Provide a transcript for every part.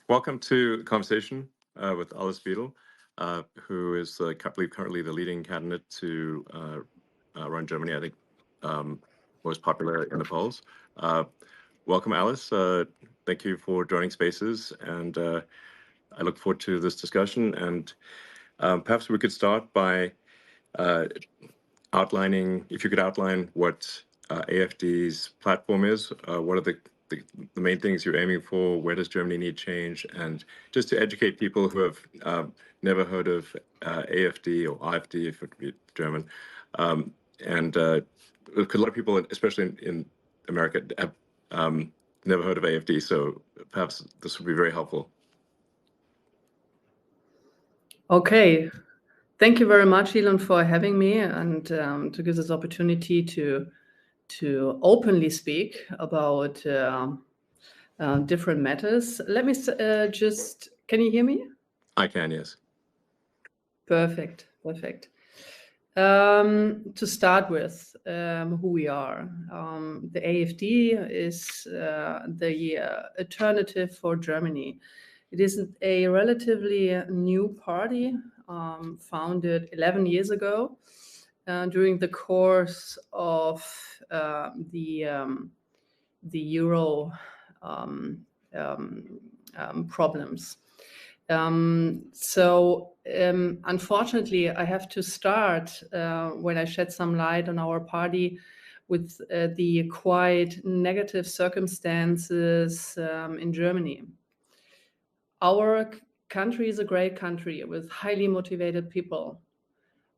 Welcome to the conversation with Alice Weidel, who is, I believe, currently the leading candidate to run Germany, I think, most popular in the polls. Welcome, Alice. Thank you for joining Spaces, and I look forward to this discussion. And perhaps we could start by outlining, if you could outline what AfD's platform is, what are the main things you're aiming for, where does Germany need change, and just to educate people who have never heard of AfD or AfD, if it would be German, and because a lot of people, especially in America, have never heard of AfD, so perhaps this would be very helpful. Okay. Thank you very much, Elon, for having me and to give this opportunity to openly speak about different matters. Let me can you hear me? I can, yes. Perfect. To start with, who we are. The AfD is the Alternative for Germany. It is a relatively new party, founded 11 years ago during the course of the Euro problems. Unfortunately, I have to start when I shed some light on our party with the quite negative circumstances in Germany. Our country is a great country with highly motivated people,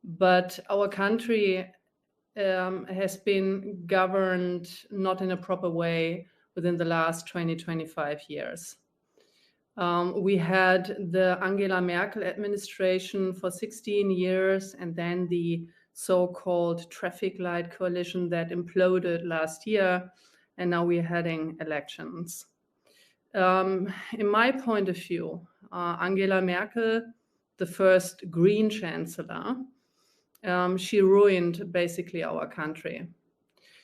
but our country has been governed not in a proper way within the last 20-25 years. We had the Angela Merkel administration for 16 years, and then the so-called traffic light coalition that imploded last year, and now we're heading elections. In my point of view, Angela Merkel, the first Green Chancellor, she ruined basically our country.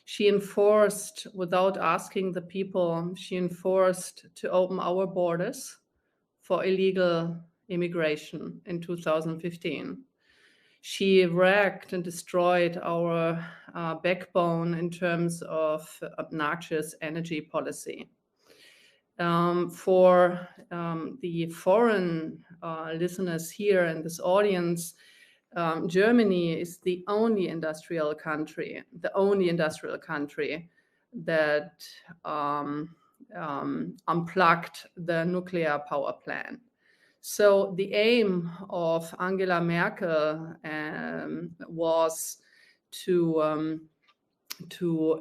She enforced, without asking the people, she enforced to open our borders for illegal immigration in 2015. She wrecked and destroyed our backbone in terms of obnoxious energy policy. For the foreign listeners here in this audience, Germany is the only industrial country that unplugged the nuclear power plant. So the aim of Angela Merkel was to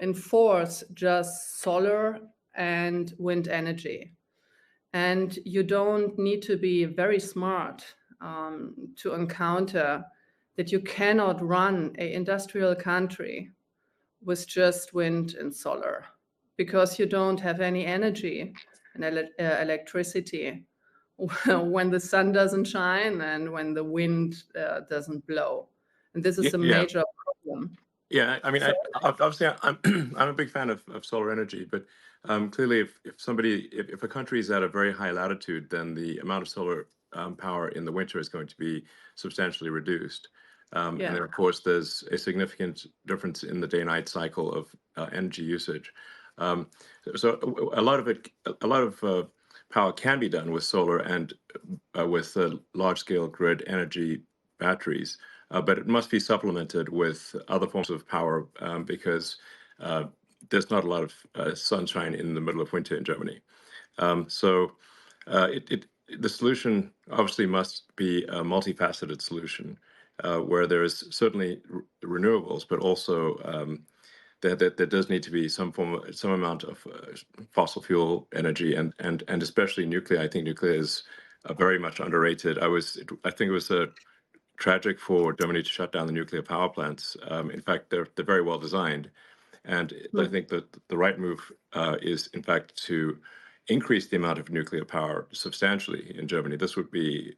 enforce just solar and wind energy. And you don't need to be very smart to encounter that you cannot run an industrial country with just wind and solar, because you don't have any energy and electricity when the sun doesn't shine and when the wind doesn't blow. And this is a major problem. Yeah, I mean, obviously, I'm a big fan of solar energy, but clearly, if a country is at a very high latitude, then the amount of solar power in the winter is going to be substantially reduced. And then, of course, there's a significant difference in the day-night cycle of energy usage. So a lot of power can be done with solar and with large-scale grid energy batteries. But it must be supplemented with other forms of power because there's not a lot of sunshine in the middle of winter in Germany. So the solution obviously must be a multifaceted solution where there is certainly renewables, but also there does need to be some amount of fossil fuel energy and especially nuclear. I think nuclear is very much underrated. I think it was tragic for Germany to shut down the nuclear power plants. In fact, they're very well designed, and I think that the right move is, in fact, to increase the amount of nuclear power substantially in Germany. This would be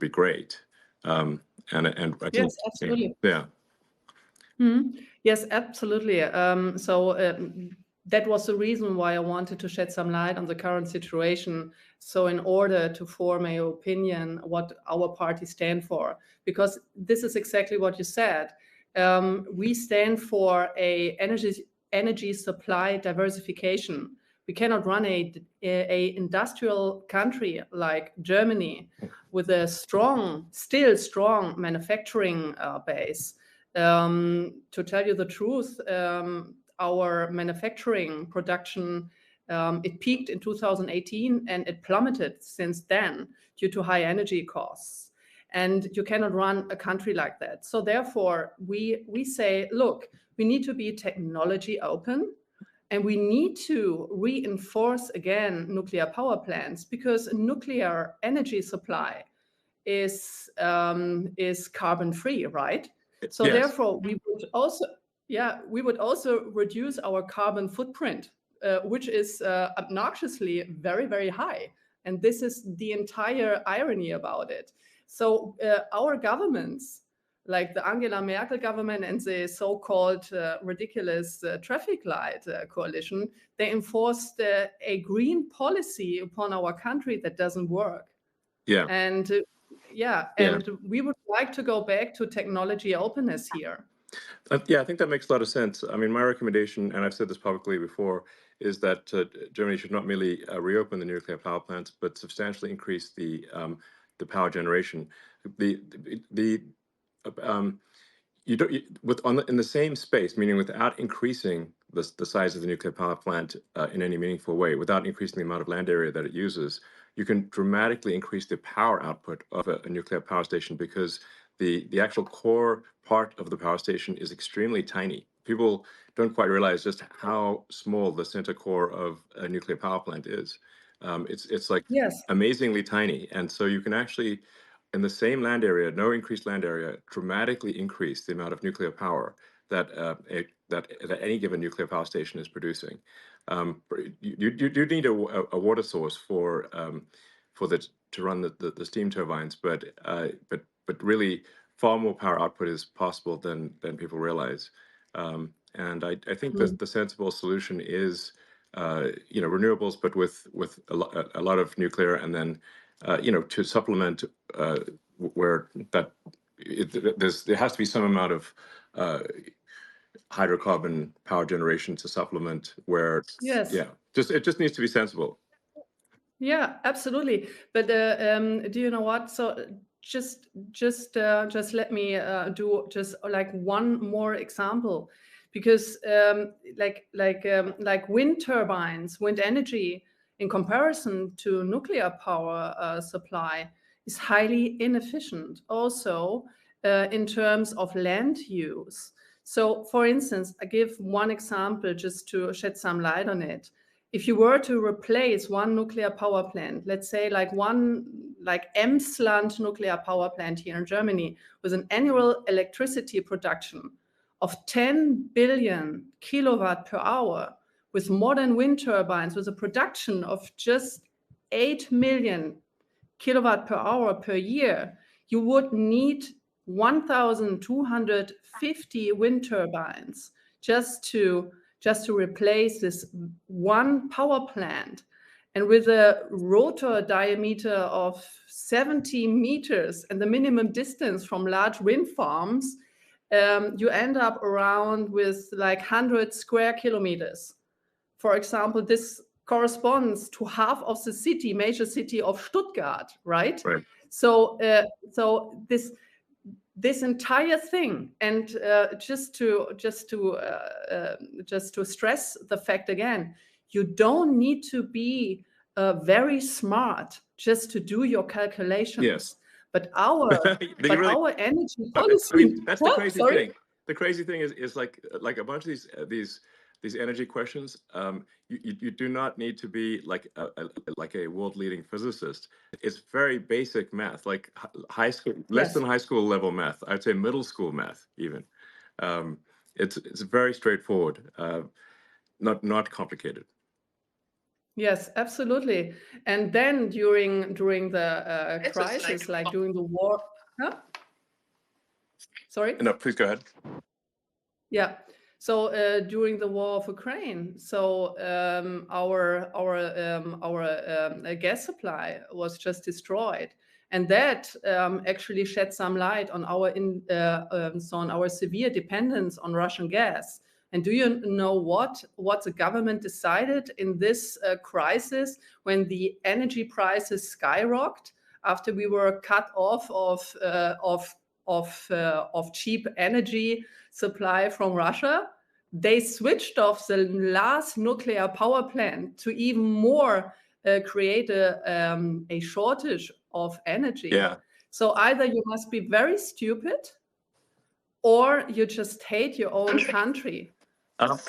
great. And I think, yes, absolutely. Yeah. Yes, absolutely. So that was the reason why I wanted to shed some light on the current situation. So in order to form an opinion what our party stand for, because this is exactly what you said. We stand for a energy supply diversification. We cannot run a industrial country like Germany with a still strong manufacturing base. To tell you the truth, our manufacturing production, it peaked in 2018 and it plummeted since then due to high energy costs. And you cannot run a country like that. So therefore, we say, look, we need to be technology open, and we need to reinforce again nuclear power plants, because nuclear energy supply is carbon free, right? So Yes. therefore, we would also reduce our carbon footprint, which is obnoxiously very, very high. And this is the entire irony about it. So our governments, like the Angela Merkel government and the so-called ridiculous traffic light coalition, they enforced a green policy upon our country that doesn't work. Yeah. And we would like to go back to technology openness here. Yeah, I think that makes a lot of sense. I mean, my recommendation, and I've said this publicly before, is that Germany should not merely reopen the nuclear power plants, but substantially increase the power generation. In the same space, meaning without increasing the size of the nuclear power plant in any meaningful way, without increasing the amount of land area that it uses, you can dramatically increase the power output of a nuclear power station, because the actual core part of the power station is extremely tiny. People don't quite realize just how small the center core of a nuclear power plant is. It's like amazingly tiny, and so you can actually, in the same land area, no increased land area, dramatically increase the amount of nuclear power that any given nuclear power station is producing. You need a water source to run the steam turbines, but really far more power output is possible than people realize. And I think that the sensible solution is renewables, but with a lot of nuclear, and then to supplement where that there has to be some amount of hydrocarbon power generation to supplement where it just needs to be sensible. Yeah, absolutely. But do you know what? So just let me do just like one more example, because like wind turbines, wind energy, in comparison to nuclear power supply, is highly inefficient. Also, in terms of land use. So, for instance, I give one example just to shed some light on it. If you were to replace one nuclear power plant, let's say like Emsland nuclear power plant here in Germany, with an annual electricity production of 10 billion kilowatt per hour, with modern wind turbines, with a production of just 8 million kilowatt per hour per year, you would need 1,250 wind turbines just to replace this one power plant. And with a rotor diameter of 70 meters and the minimum distance from large wind farms, you end up around with like 100 square kilometers. For example, this corresponds to half of the major city of Stuttgart, right? Right. So this entire thing, and just to stress the fact again, you don't need to be very smart just to do your calculations. Yes. But our energy policy. I mean, that's the crazy thing. The crazy thing is like a bunch of these energy questions. You do not need to be like a world-leading physicist. It's very basic math, like high school, less than high school level math. I'd say middle school math even. It's very straightforward, not complicated. Yes, absolutely. And then during the crisis, like during the war. Huh? Sorry? No, please go ahead. Yeah. So during the war of Ukraine, so our gas supply was just destroyed, and that actually shed some light on on our severe dependence on Russian gas. And do you know what the government decided in this crisis when the energy prices skyrocketed after we were cut off of cheap energy supply from Russia? They switched off the last nuclear power plant to even more create a shortage of energy. Yeah. So either you must be very stupid or you just hate your own country. Well,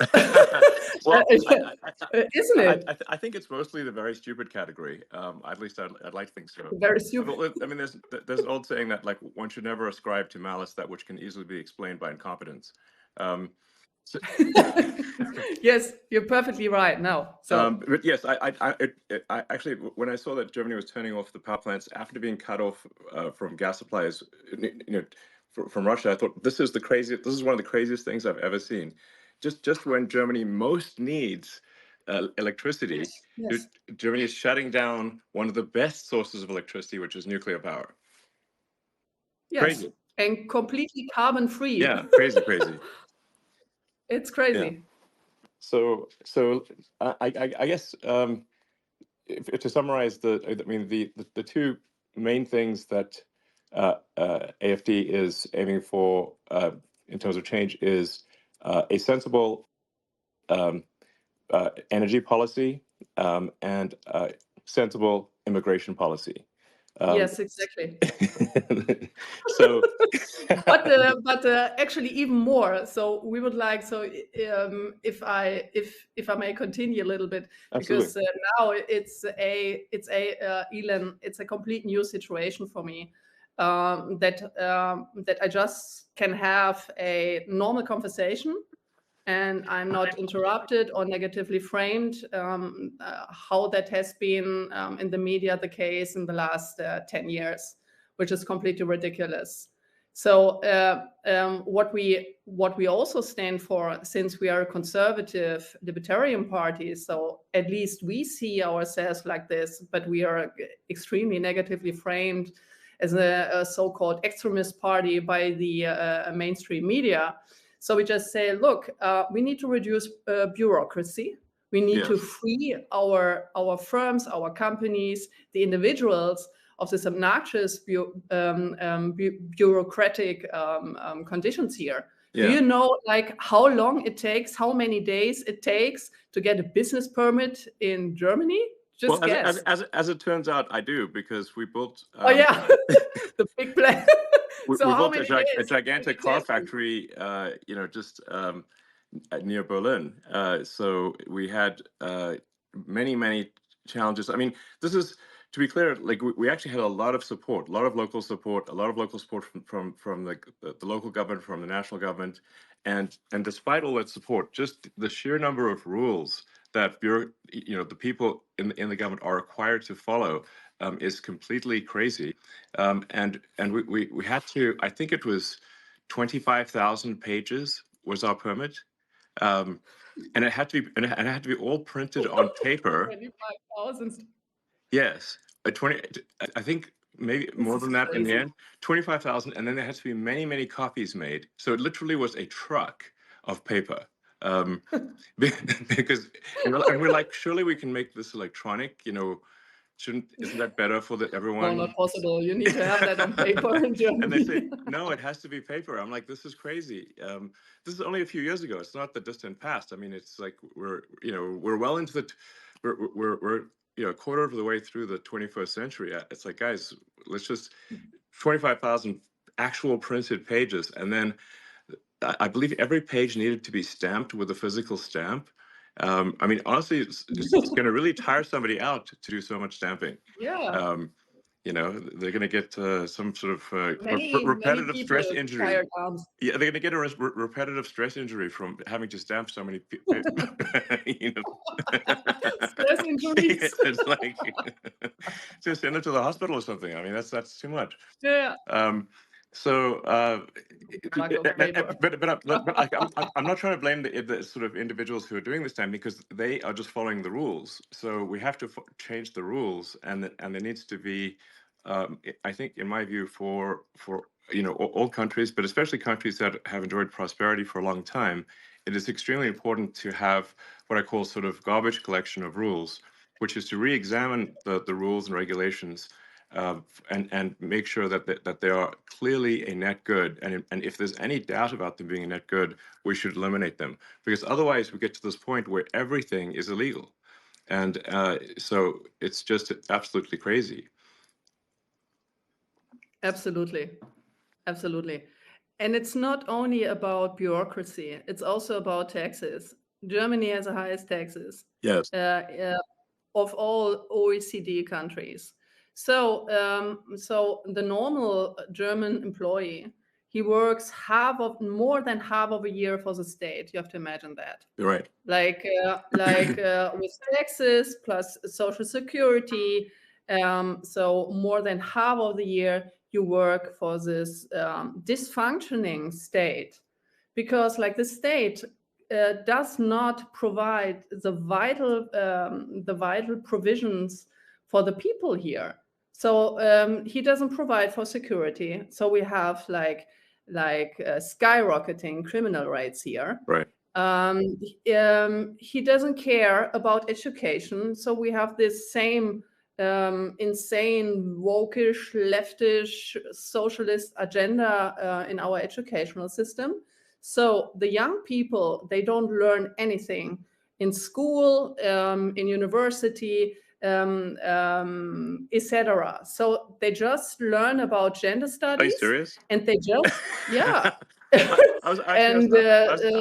Isn't it? I think it's mostly the very stupid category. At least I'd like to think so. Very stupid. Well, I mean, there's an old saying that like one should never ascribe to malice that which can easily be explained by incompetence. So, Yes, you're perfectly right. Now, so but yes, I actually, when I saw that Germany was turning off the power plants after being cut off from gas supplies, from Russia, I thought this is one of the craziest things I've ever seen. Just when Germany most needs electricity, yes. Germany is shutting down one of the best sources of electricity, which is nuclear power. Yes, Crazy. and completely carbon free. Yeah, crazy. It's crazy. Yeah. So I guess to summarize the two main things that AFD is aiming for in terms of change is a sensible energy policy and sensible immigration policy. Yes, exactly. So, but actually even more. So we would like, if I may continue a little bit, because now it's Elon, it's a complete new situation for me. That I just can have a normal conversation and I'm not interrupted or negatively framed, how that has been in the media the case in the last 10 years, which is completely ridiculous. So what we also stand for, since we are a conservative libertarian party, so at least we see ourselves like this, but we are extremely negatively framed as a so-called extremist party by the mainstream media. So we just say, look, we need to reduce bureaucracy. We need to free our firms, our companies, the individuals of this obnoxious bureaucratic conditions here. Yeah. Do you know, like, how long it takes, how many days it takes to get a business permit in Germany? Just guess. As it turns out, I do, because we built. The big plan. We built a gigantic car factory, just near Berlin. So we had many challenges. I mean, this is, to be clear, like we actually had a lot of support, a lot of local support from the local government, from the national government, and despite all that support, just the sheer number of rules that the people in the government are required to follow is completely crazy. And we had to, I think it was 25,000 pages was our permit. And it had to be all printed on paper. 25,000. Yes, I think maybe more than that in the end. 25,000, and then there had to be many copies made. So it literally was a truck of paper. Because we're like, surely we can make this electronic, isn't that better for everyone? No, not possible. You need to have that on paper in Germany. And they say, no, it has to be paper. I'm like, this is crazy. This is only a few years ago. It's not the distant past. I mean, it's like we're well into we're a quarter of the way through the 21st century. It's like, guys, let's just 25,000 actual printed pages, and then I believe every page needed to be stamped with a physical stamp. I mean, honestly, it's going to really tire somebody out to do so much stamping. Yeah. They're going to get some sort of repetitive stress injury. Yeah, they're going to get a repetitive stress injury from having to stamp so many people. Stress injuries. It's like just send them to the hospital or something. I mean, that's too much. Yeah. So, Lack of paper. I'm not trying to blame the sort of individuals who are doing this time, because they are just following the rules. So we have to change the rules, and there needs to be, I think, in my view, for all countries, but especially countries that have enjoyed prosperity for a long time, it is extremely important to have what I call sort of garbage collection of rules, which is to re-examine the rules and regulations, and make sure that they are clearly a net good, and if there's any doubt about them being a net good, we should eliminate them, because otherwise we get to this point where everything is illegal, and so it's just absolutely crazy. Absolutely. Absolutely. And it's not only about bureaucracy, it's also about taxes. Germany has the highest taxes Yes. of all OECD countries. So, so the normal German employee, he works more than half of a year for the state. You have to imagine that. You're right. Like with taxes plus social security. So more than half of the year you work for this dysfunctioning state, because like the state does not provide the vital provisions for the people here. So he doesn't provide for security. So we have like skyrocketing criminal rates here. Right. He doesn't care about education. So we have this same insane, wokish, leftish, socialist agenda in our educational system. So the young people, they don't learn anything in school, in university, etc. So they just learn about gender Are you studies, serious? and they just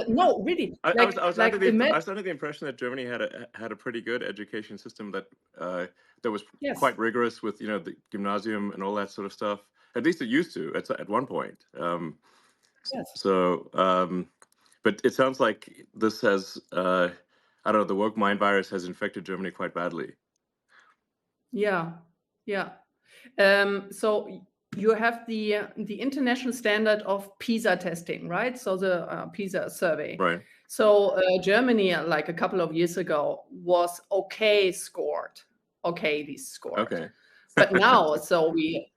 no, really. I was under the impression that Germany had a pretty good education system that was Yes. quite rigorous with the gymnasium and all that sort of stuff. At least it used to at one point. Yes. So, but it sounds like this has I don't know, the woke mind virus has infected Germany quite badly. Yeah. So you have the international standard of PISA testing, right? So the PISA survey. Right. So Germany, like a couple of years ago, was okay scored. Okay. But now, so we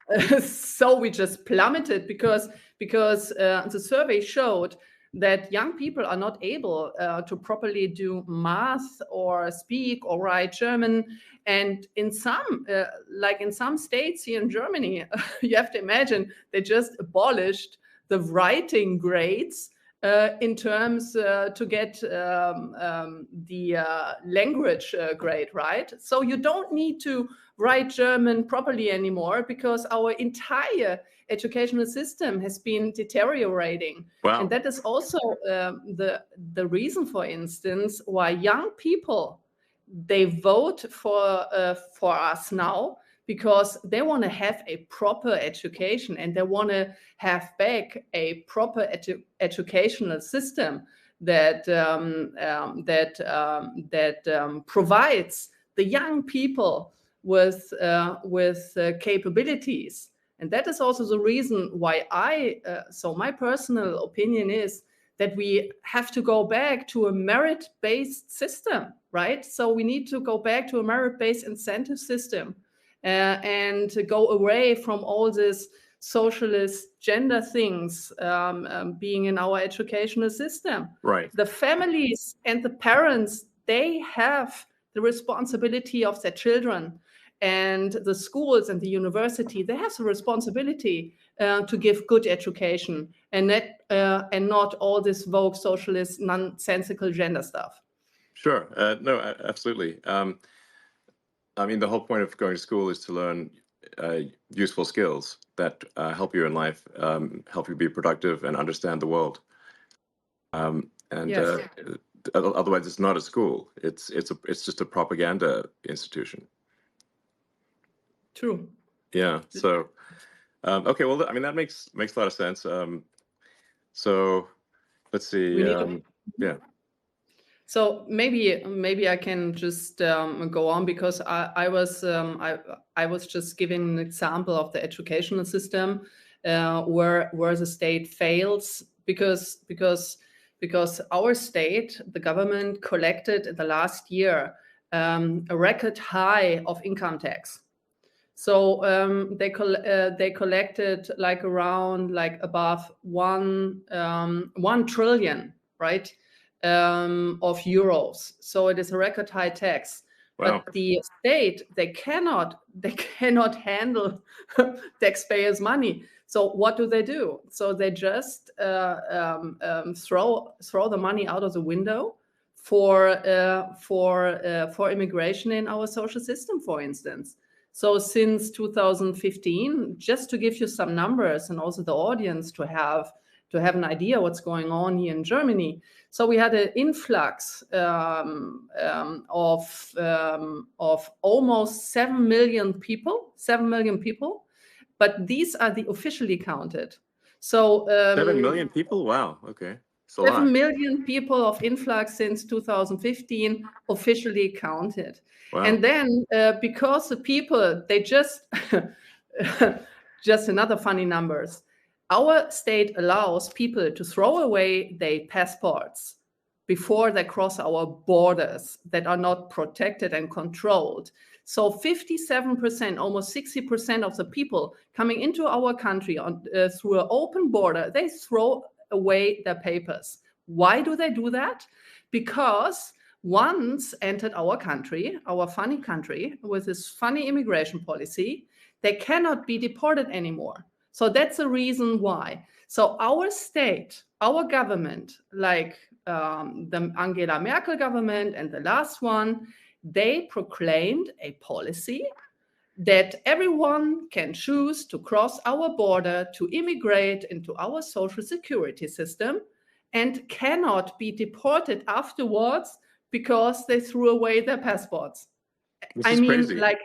just plummeted because the survey showed that young people are not able to properly do math or speak or write German. And in some states here in Germany, you have to imagine they just abolished the writing grades in terms to get the language grade, right? So you don't need to write German properly anymore because our entire educational system has been deteriorating. Wow. And that is also the reason, for instance, why young people, they vote for us now, because they want to have a proper education and they want to have back a proper educational system that provides the young people with capabilities. And that is also the reason why so my personal opinion is that we have to go back to a merit-based system, right? So we need to go back to a merit-based incentive system and go away from all this socialist gender things being in our educational system. Right. The families and the parents, they have the responsibility of their children, and the schools and the university, they have the responsibility to give good education and not all this woke socialist nonsensical gender stuff. Sure. No, absolutely. I mean, the whole point of going to school is to learn useful skills that help you in life, help you be productive and understand the world. Yes. Otherwise, it's not a school. It's just a propaganda institution. True. Yeah. So, okay. Well, I mean, that makes a lot of sense. So, let's see. Yeah. So maybe I can just go on, because I was just giving an example of the educational system, where the state fails because our state, the government, collected in the last year a record high of income tax. So they collected like around above 1 trillion, right, of euros. So it is a record high tax. Wow. But the state, they cannot handle taxpayers' money. So what do? So they just throw the money out of the window for immigration in our social system, for instance. So since 2015, just to give you some numbers and also the audience to have an idea what's going on here in Germany. So we had an influx of almost 7 million people, but these are the officially counted. So 7 million people? Wow. Okay. It's a 7 lot. million people of influx since 2015 officially counted. Wow. And then because the people, they just another funny numbers. Our state allows people to throw away their passports before they cross our borders that are not protected and controlled. So 57%, almost 60% of the people coming into our country through an open border, they throw away their papers. Why do they do that? Because once entered our country, our funny country, with this funny immigration policy, they cannot be deported anymore. So that's the reason why. So our state, our government, like the Angela Merkel government and the last one, they proclaimed a policy that everyone can choose to cross our border to immigrate into our social security system and cannot be deported afterwards because they threw away their passports. This is crazy. Like,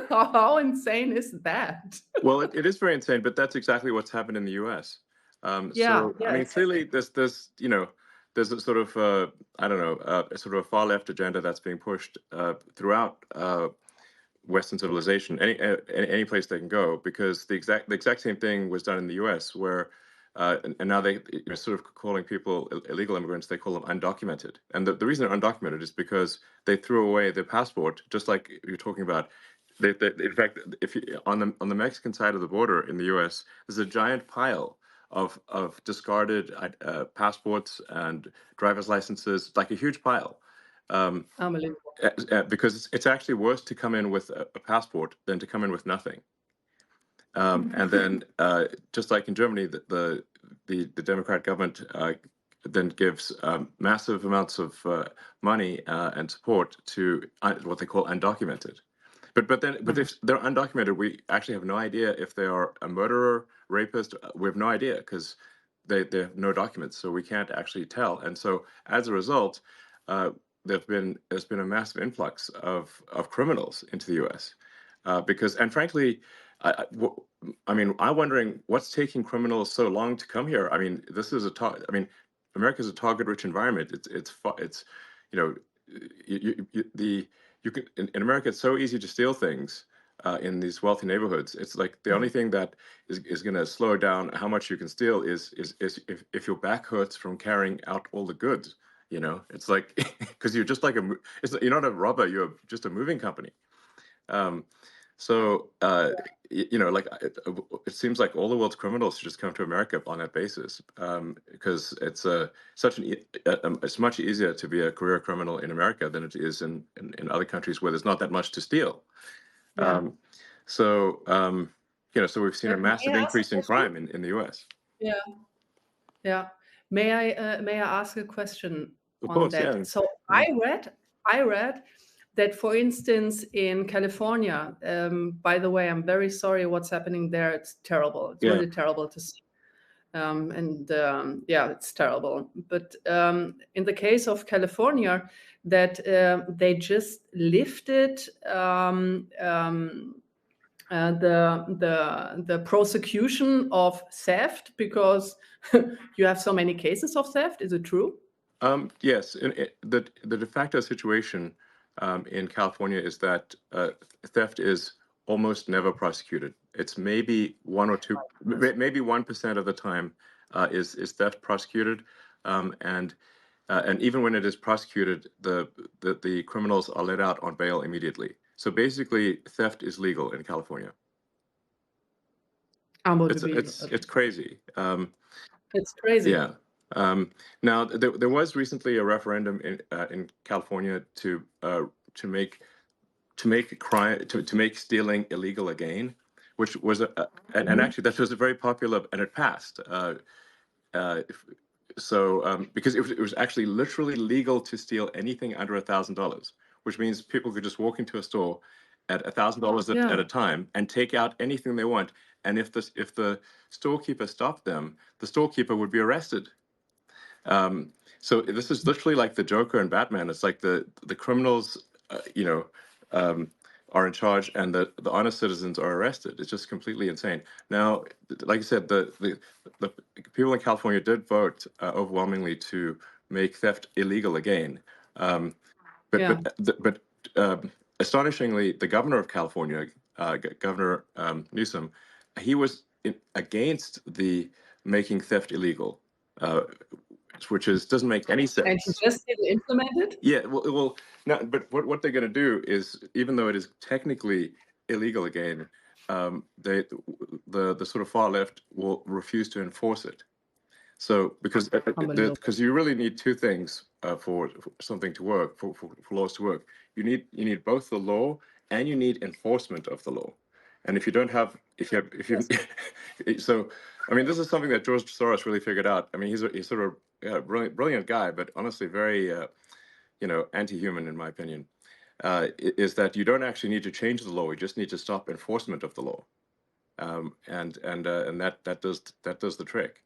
how insane is that? Well, it is very insane, but that's exactly what's happened in the U.S. I mean, clearly, there's there's a sort of a sort of a far left agenda that's being pushed throughout Western civilization, any place they can go, because the exact same thing was done in the U.S. where. And now they're sort of calling people illegal immigrants. They call them undocumented, and the reason they're undocumented is because they threw away their passport, just like you're talking about. In fact, if you, on the Mexican side of the border in the U.S., there's a giant pile of discarded passports and driver's licenses, like a huge pile. Unbelievable. Because it's actually worse to come in with a passport than to come in with nothing. And then, just like in Germany, the Democrat government then gives massive amounts of money and support to what they call undocumented. But if they're undocumented, we actually have no idea if they are a murderer, rapist. We have no idea because they have no documents, so we can't actually tell. And so as a result, there's been a massive influx of criminals into the U.S. And frankly. I'm wondering what's taking criminals so long to come here. I mean, this is America is a target-rich environment. It's you can in America it's so easy to steal things in these wealthy neighborhoods. It's like the only thing that is going to slow down how much you can steal is if your back hurts from carrying out all the goods. It's like because you're just like you're not a robber. You're just a moving company. It seems like all the world's criminals should just come to America on that basis, because it's it's much easier to be a career criminal in America than it is in other countries where there's not that much to steal. Yeah. So we've seen a massive increase in crime in the U.S. Yeah. May I ask a question Of on course, that? yeah. So I read that, for instance, in California, by the way, I'm very sorry what's happening there. It's terrible. It's really terrible to see. It's terrible. But in the case of California, that they just lifted the prosecution of theft because you have so many cases of theft. Is it true? Yes. The de facto situation in California is that theft is almost never prosecuted. It's maybe 1 or 2, maybe 1% of the time is theft prosecuted, and even when it is prosecuted, the criminals are let out on bail immediately. So basically, theft is legal in California. It's crazy. It's crazy. Yeah. Now there was recently a referendum in California to make crime to make stealing illegal again, which was and actually that was a very popular, and it passed. Because it was actually literally legal to steal anything under $1,000, which means people could just walk into a store at $1,000 at a time and take out anything they want. And if the storekeeper stopped them, the storekeeper would be arrested. So this is literally like the Joker and Batman. It's like the criminals, are in charge, and the honest citizens are arrested. It's just completely insane. Now, like I said, the people in California did vote overwhelmingly to make theft illegal again. But astonishingly, the governor of California, Governor Newsom, he was against the making theft illegal, which doesn't make any sense. And he just didn't implement it? Yeah, well, no, but what they're going to do is, even though it is technically illegal again, the sort of far left will refuse to enforce it. So because you really need two things for something to work, for laws to work. You need both the law and you need enforcement of the law. And if you don't have, so, I mean, this is something that George Soros really figured out. I mean, he's sort of a brilliant guy, but honestly very, anti-human in my opinion. Is that you don't actually need to change the law; you just need to stop enforcement of the law, and that does the trick.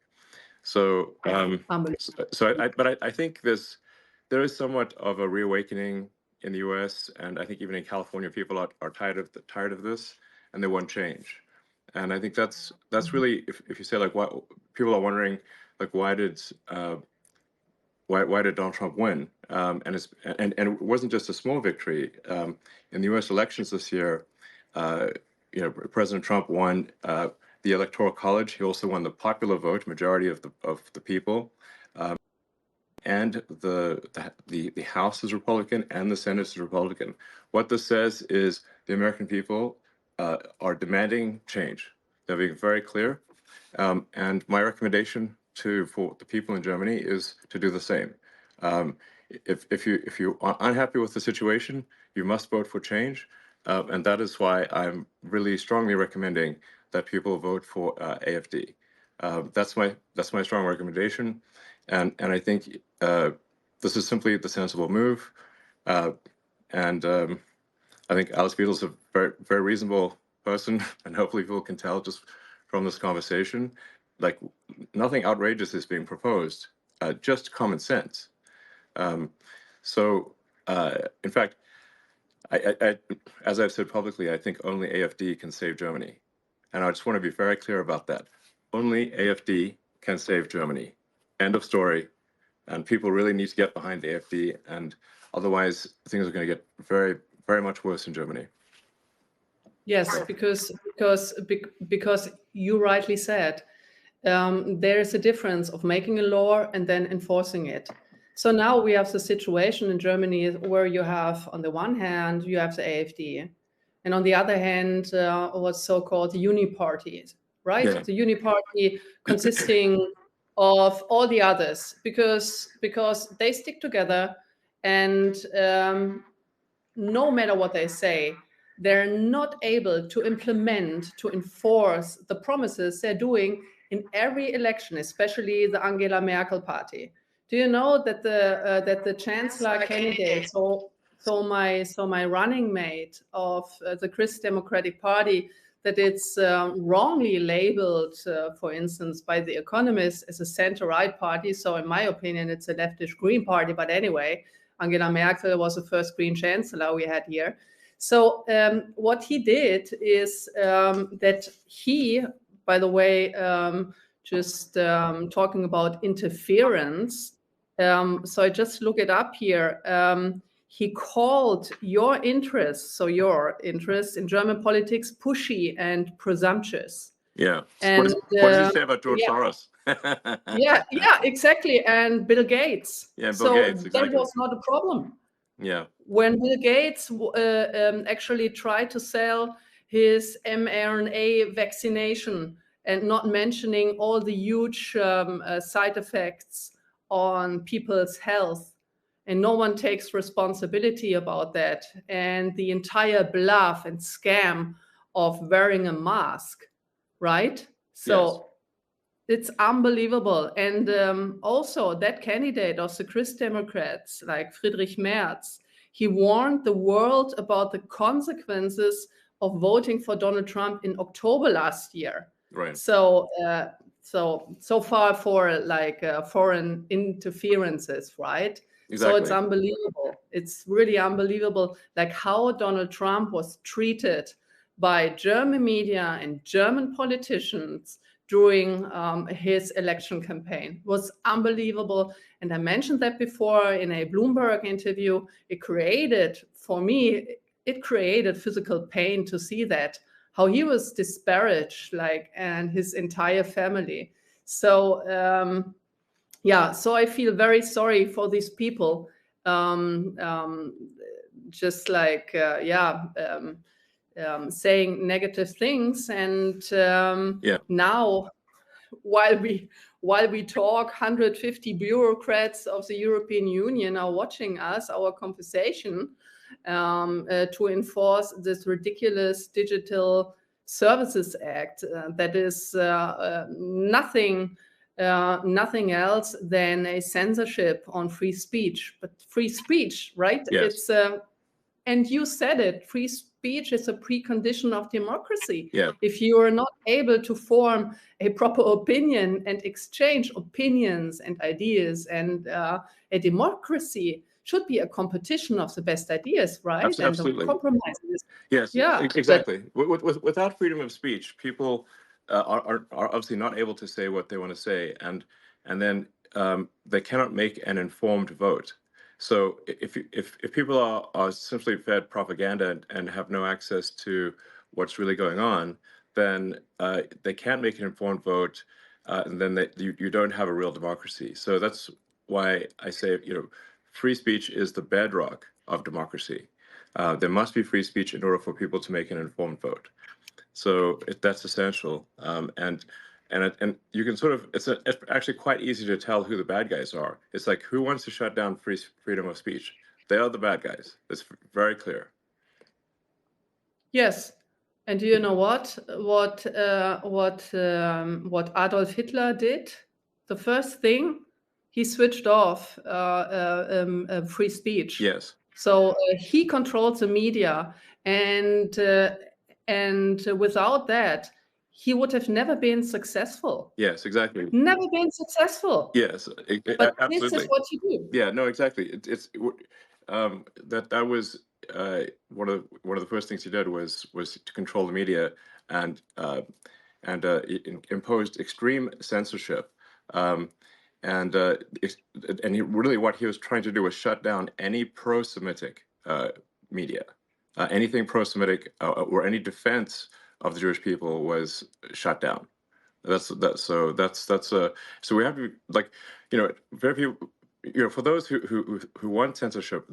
So, I think there is somewhat of a reawakening in the U.S. and I think even in California, people are tired of this, and they want change. And I think that's really, if you say like, why people are wondering, like, why did Donald Trump win? And it wasn't just a small victory. In the U.S. elections this year, President Trump won the Electoral College. He also won the popular vote, majority of the people, and the House is Republican and the Senate is Republican. What this says is the American people are demanding change. They're being very clear, and my recommendation for the people in Germany is to do the same. If you are unhappy with the situation, you must vote for change, and that is why I'm really strongly recommending that people vote for AFD. That's my strong recommendation, and I think this is simply the sensible move, and I think Alice Beadle's a very, very reasonable person, and hopefully people can tell just from this conversation, like, nothing outrageous is being proposed, just common sense. In fact, I, as I've said publicly, I think only AFD can save Germany. And I just want to be very clear about that. Only AFD can save Germany. End of story. And people really need to get behind the AFD, and otherwise things are going to get very, very much worse in Germany. Yes, because you rightly said, there is a difference of making a law and then enforcing it. So now we have the situation in Germany where you have, on the one hand, you have the AfD, and on the other hand, what's so-called the Uniparty, right? Yeah. The Uniparty consisting of all the others, because they stick together, and no matter what they say, they're not able to implement, to enforce the promises they're doing in every election, especially the Angela Merkel party. Do you know that the chancellor candidate, so my running mate of the Christ Democratic Party, that it's wrongly labeled, for instance, by The Economist as a center-right party. So in my opinion, it's a leftish Green party. But anyway, Angela Merkel was the first Green chancellor we had here. So what he did is that he, by the way, just talking about interference, so I just look it up here. he called your interests, so your interests in German politics, pushy and presumptuous. Yeah. And What does he say about George yeah, Soros? yeah, exactly. And Bill Gates. Yeah, Bill So Gates, that exactly. was not a problem. Yeah. When Bill Gates actually tried to sell his mRNA vaccination and not mentioning all the huge side effects on people's health, and no one takes responsibility about that, and the entire bluff and scam of wearing a mask, right? So it's unbelievable. And also that candidate of the Christ Democrats, like Friedrich Merz, he warned the world about the consequences of voting for Donald Trump in October last year. Right. So so far for like foreign interferences, right? Exactly. So it's unbelievable. It's really unbelievable, like how Donald Trump was treated by German media and German politicians during his election campaign. It was unbelievable. And I mentioned that before in a Bloomberg interview. It created, for me, it created physical pain to see that, how he was disparaged, like, and his entire family. So, yeah, so I feel very sorry for these people. Just like, saying negative things. And now, while we talk, 150 bureaucrats of the European Union are watching us, our conversation, to enforce this ridiculous Digital Services Act that is nothing else than a censorship on free speech. But free speech, right? Yes. It's and you said it, free speech is a precondition of democracy. Yeah. If you are not able to form a proper opinion and exchange opinions and ideas, and a democracy should be a competition of the best ideas, right? Absolutely. And the compromises. Yes, Yeah, exactly. Without freedom of speech, people are obviously not able to say what they want to say, and then they cannot make an informed vote. So if people are simply fed propaganda and have no access to what's really going on, then they can't make an informed vote, and then you don't have a real democracy. So that's why I say, free speech is the bedrock of democracy. There must be free speech in order for people to make an informed vote. So that's essential. And you can sort of, it's actually quite easy to tell who the bad guys are. It's like, who wants to shut down freedom of speech? They are the bad guys. It's very clear. yes. And do you know what Adolf Hitler did? The first thing, he switched off free speech. Yes. So he controlled the media, and without that, he would have never been successful. Yes, exactly. Never been successful. Yes, But absolutely. this is what you do. Yeah, no, exactly. That was one of the first things he did was to control the media and imposed extreme censorship. And really what he was trying to do was shut down any pro-Semitic media. Anything pro-Semitic or any defense of the Jewish people was shut down. So we have to, like, very few, for those who want censorship,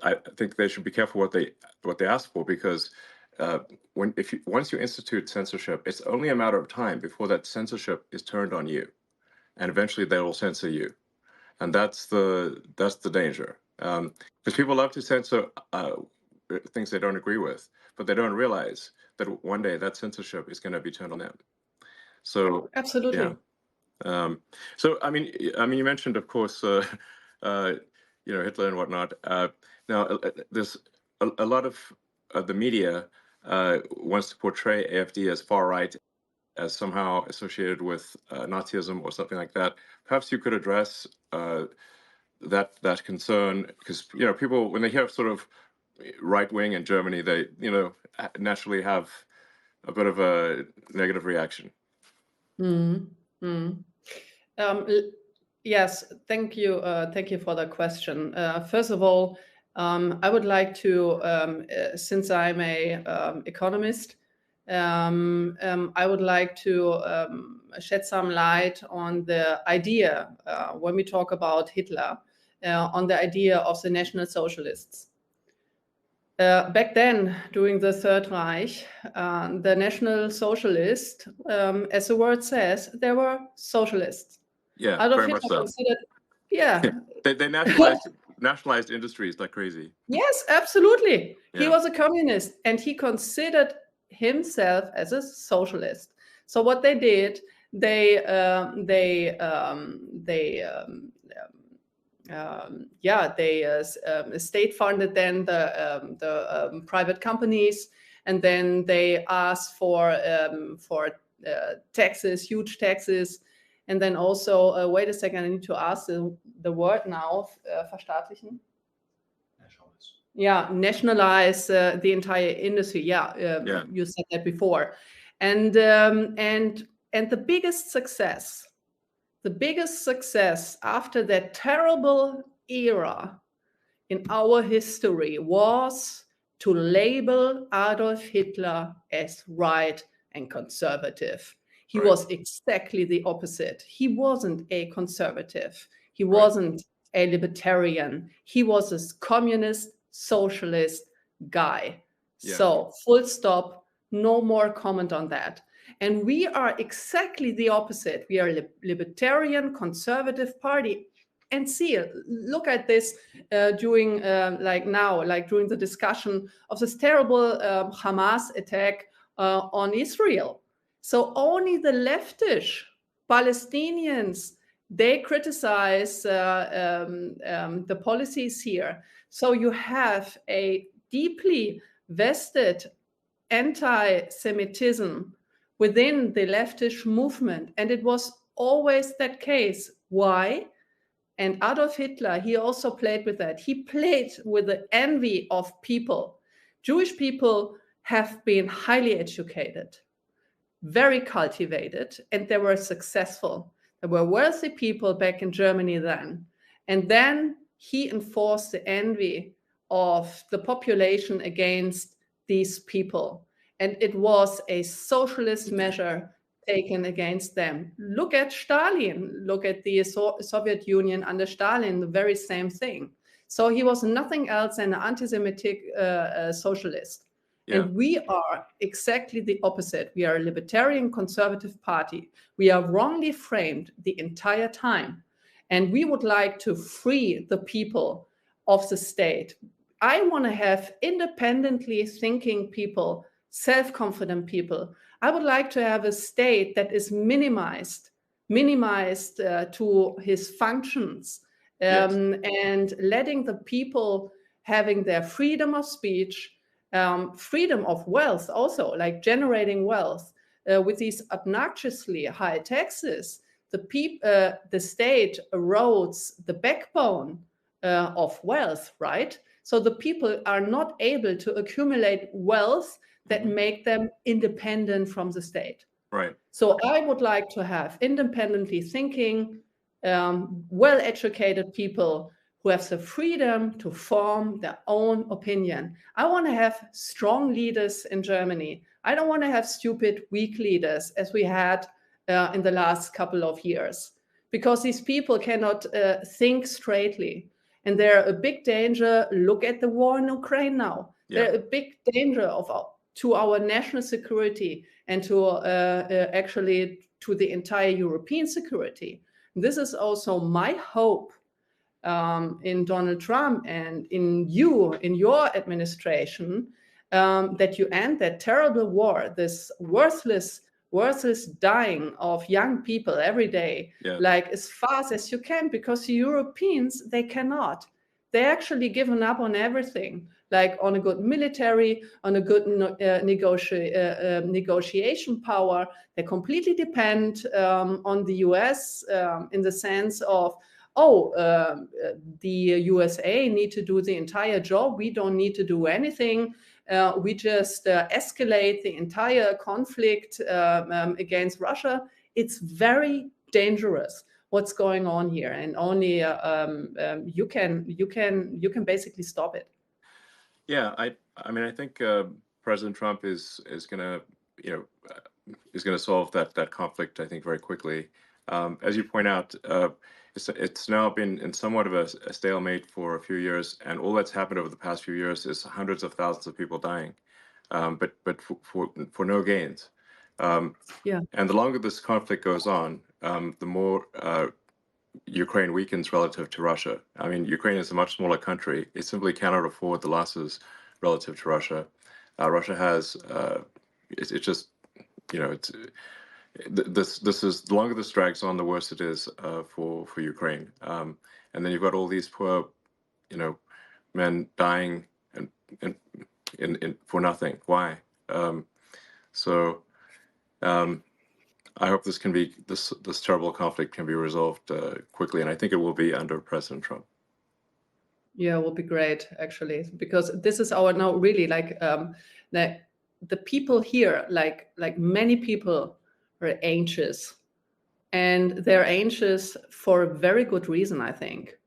I think they should be careful what they ask for, because once you institute censorship, it's only a matter of time before that censorship is turned on you, and eventually they will censor you, and that's the danger. Because people love to censor things they don't agree with, but they don't realize that one day that censorship is going to be turned on them. So Absolutely. Yeah. So I mean, you mentioned, of course, Hitler and whatnot. Now, there's a lot of the media wants to portray AfD as far right, as somehow associated with Nazism or something like that. Perhaps you could address that concern, because people, when they hear sort of right wing in Germany, they naturally have a bit of a negative reaction. Yes, thank you for the question. First of all, I would like to, since I'm a economist, I would like to shed some light on the idea, when we talk about Hitler, on the idea of the National Socialists. Back then, during the Third Reich, the National Socialists, as the word says, they were socialists. Yeah, Adolf very much Hitler so. considered, yeah. They nationalized industries like crazy. Yes, absolutely. He Yeah. was a communist, and he considered himself as a socialist. So what they did, they state funded then the private companies, and then they asked for taxes, huge taxes, and then also wait a second, I need to ask the word now, verstaatlichen. Yeah, nationalize the entire industry. Yeah, you said that before, and the biggest success after that terrible era in our history was to label Adolf Hitler as right and conservative. He was exactly the opposite. He wasn't a conservative. He wasn't a libertarian. He was a communist, socialist guy. Yeah. So full stop, no more comment on that. And we are exactly the opposite. We are a libertarian, conservative party. And see, look at this during during the discussion of this terrible Hamas attack on Israel. So only the leftish Palestinians, they criticize the policies here. So you have a deeply vested anti-Semitism within the leftish movement. And it was always that case. Why? And Adolf Hitler, he also played with that. He played with the envy of people. Jewish people have been highly educated, very cultivated, and they were successful. There were wealthy people back in Germany then. And then he enforced the envy of the population against these people. And it was a socialist measure taken against them. Look at Stalin. Look at the Soviet Union under Stalin, the very same thing. So he was nothing else than an anti-Semitic socialist. Yeah. And we are exactly the opposite. We are a libertarian conservative party. We are wrongly framed the entire time. And we would like to free the people of the state. I want to have independently thinking people, self-confident people. I would like to have a state that is minimized to his functions, and letting the people having their freedom of speech, freedom of wealth also, like generating wealth. With these obnoxiously high taxes, the state erodes the backbone of wealth, right? So the people are not able to accumulate wealth that make them independent from the state. Right. So I would like to have independently thinking, well-educated people who have the freedom to form their own opinion. I want to have strong leaders in Germany. I don't want to have stupid, weak leaders as we had in the last couple of years, because these people cannot think straightly. And they're a big danger. Look at the war in Ukraine now. Yeah. They're a big danger to our national security and to actually to the entire European security. This is also my hope in Donald Trump and in your administration, that you end that terrible war, this worthless dying of young people every day, like as fast as you can, because the Europeans, they cannot. They actually given up on everything, like on a good military, on a good negotiation power. They completely depend on the US in the sense of, the USA need to do the entire job. We don't need to do anything. We just escalate the entire conflict against Russia. It's very dangerous. what's going on here, and only you can basically stop it. Yeah, I mean, I think President Trump is gonna, you know, is gonna solve that conflict, I think, very quickly. As you point out, it's now been in somewhat of a stalemate for a few years, and all that's happened over the past few years is hundreds of thousands of people dying, but for no gains. Yeah. And the longer this conflict goes on, the more Ukraine weakens relative to Russia. I mean, Ukraine is a much smaller country. It simply cannot afford the losses relative to Russia. Russia has, it's just, you know, this is, the longer this drags on, the worse it is for Ukraine. And then you've got all these poor, you know, men dying and for nothing. Why? So I hope this terrible conflict can be resolved quickly, and I think it will be under President Trump. Yeah, it will be great, actually, because this is our now really like the people here, like many people are anxious, and they're anxious for a very good reason, I think,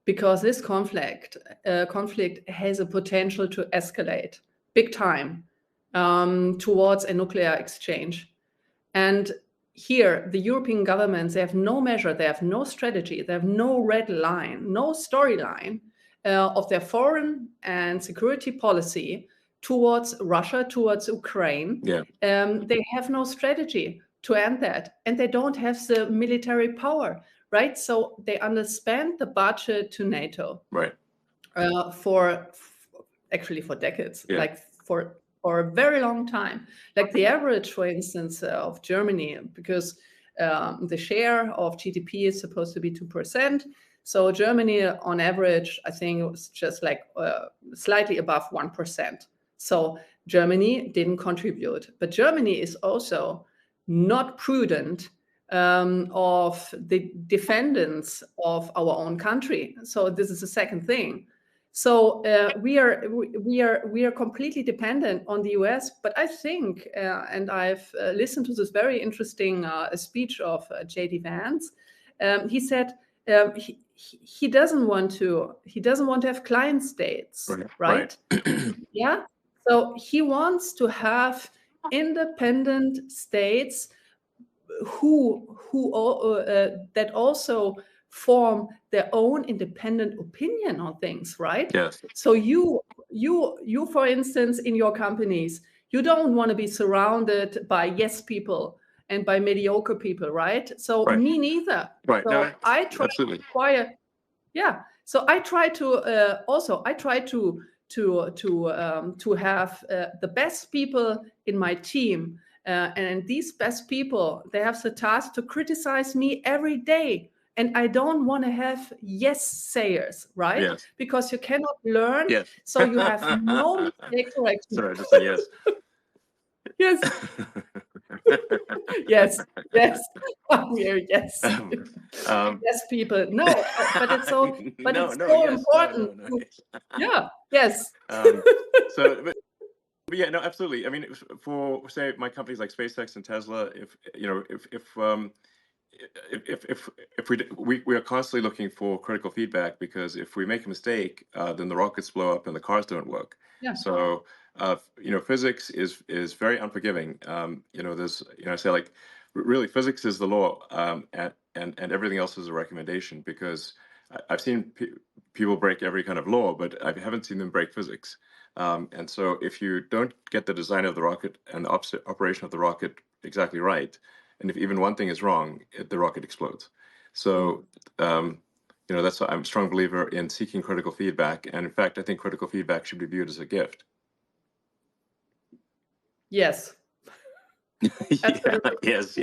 because this conflict has a potential to escalate big time towards a nuclear exchange. And here, the European governments, they have no measure, they have no strategy, they have no red line, no storyline of their foreign and security policy towards Russia, towards Ukraine. Yeah. They have no strategy to end that, and they don't have the military power, right? So they underspend the budget to NATO, Right. Actually for decades, Yeah. like for a very long time. Like the average, for instance, of Germany, because the share of GDP is supposed to be 2%. So Germany, on average, I think it was just like slightly above 1%. So Germany didn't contribute. But Germany is also not prudent of the defendants of our own country. So this is the second thing. So we are completely dependent on the US. But I think, and I've listened to this very interesting speech of J.D. Vance. He said he doesn't want to have client states, right? Yeah. So he wants to have independent states who that also form their own independent opinion on things, right? Yes. So you, for instance, in your companies, you don't want to be surrounded by yes people and by mediocre people, right? So Right. me neither. Right. So No, I try absolutely. to acquire. Yeah. So I try to to have the best people in my team. And these best people, they have the task to criticize me every day. And I don't want to have yes sayers, right? Yes. Because you cannot learn. Yes. So you have no mistake correction. Sorry, I just said yes. Yes. Yes. Yes. Yes. Yes, people. No, but it's so. But no, it's no, so yes, important. no. Yeah. Yes. So, but yeah, no, absolutely. I mean, for say my companies like SpaceX and Tesla, if you know, if we are constantly looking for critical feedback, because if we make a mistake, then the rockets blow up and the cars don't work. Yeah. So you know, physics is very unforgiving. You know, there's, you know, I say like really physics is the law, and everything else is a recommendation, because I've seen people break every kind of law, but I haven't seen them break physics. And so if you don't get the design of the rocket and the operation of the rocket exactly right, and if even one thing is wrong, the rocket explodes. So, you know, that's why I'm a strong believer in seeking critical feedback. And in fact, I think critical feedback should be viewed as a gift. Yes. Yeah, yes.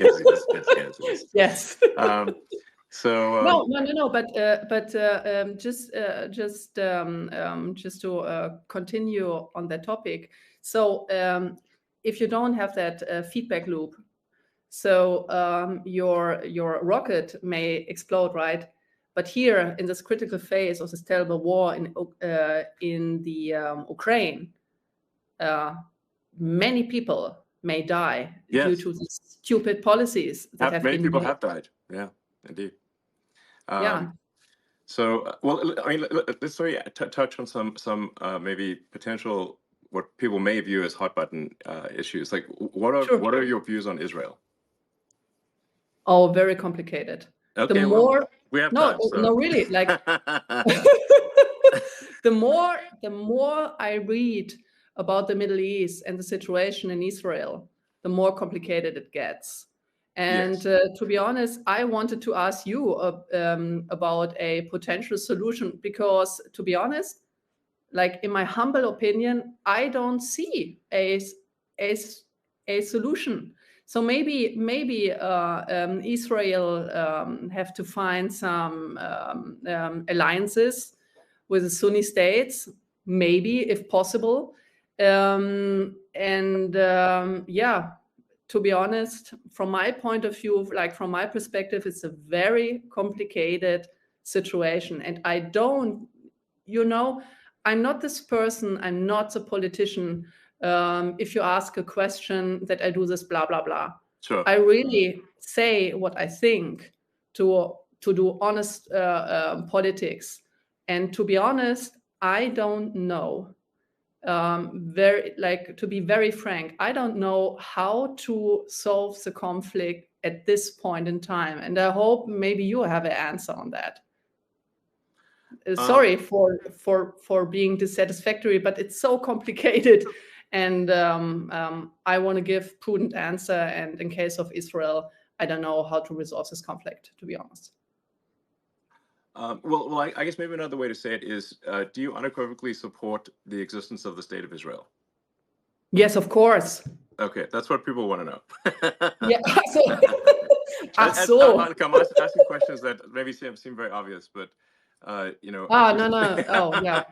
Yes. So no. But just to continue on that topic. So if you don't have that feedback loop, so your rocket may explode, right? But here in this critical phase of this terrible war in the Ukraine, many people may die Yes. due to these stupid policies that have many been people made. have died. Yeah, indeed. Yeah. So, well, I mean, let's sort of touch on some maybe potential what people may view as hot button issues. Like, what Sure. are your views on Israel? Oh, very complicated. The Okay, well, more we have no, time, so. no, really, like the more I read about the Middle East and the situation in Israel, the more complicated it gets. And Yes. to be honest, I wanted to ask you about a potential solution because, to be honest, like in my humble opinion, I don't see a solution. So maybe Israel have to find some alliances with the Sunni states, maybe if possible. Yeah, to be honest, from my point of view, like from my perspective, it's a very complicated situation, and I don't, I'm not this person. I'm not a politician. If you ask a question that I do this, blah, blah, blah. Sure. I really say what I think to do honest politics. And to be honest, I don't know. To be very frank, I don't know how to solve the conflict at this point in time. And I hope maybe you have an answer on that. Sorry for being dissatisfactory, but it's so complicated, and I want to give prudent answer. And in case of Israel, I don't know how to resolve this conflict, to be honest. Well, I guess maybe another way to say it is: do you unequivocally support the existence of the state of Israel? Yes, of course. Okay, that's what people want to know. Yeah. I'm asking questions that maybe seem very obvious, but no. Oh, yeah.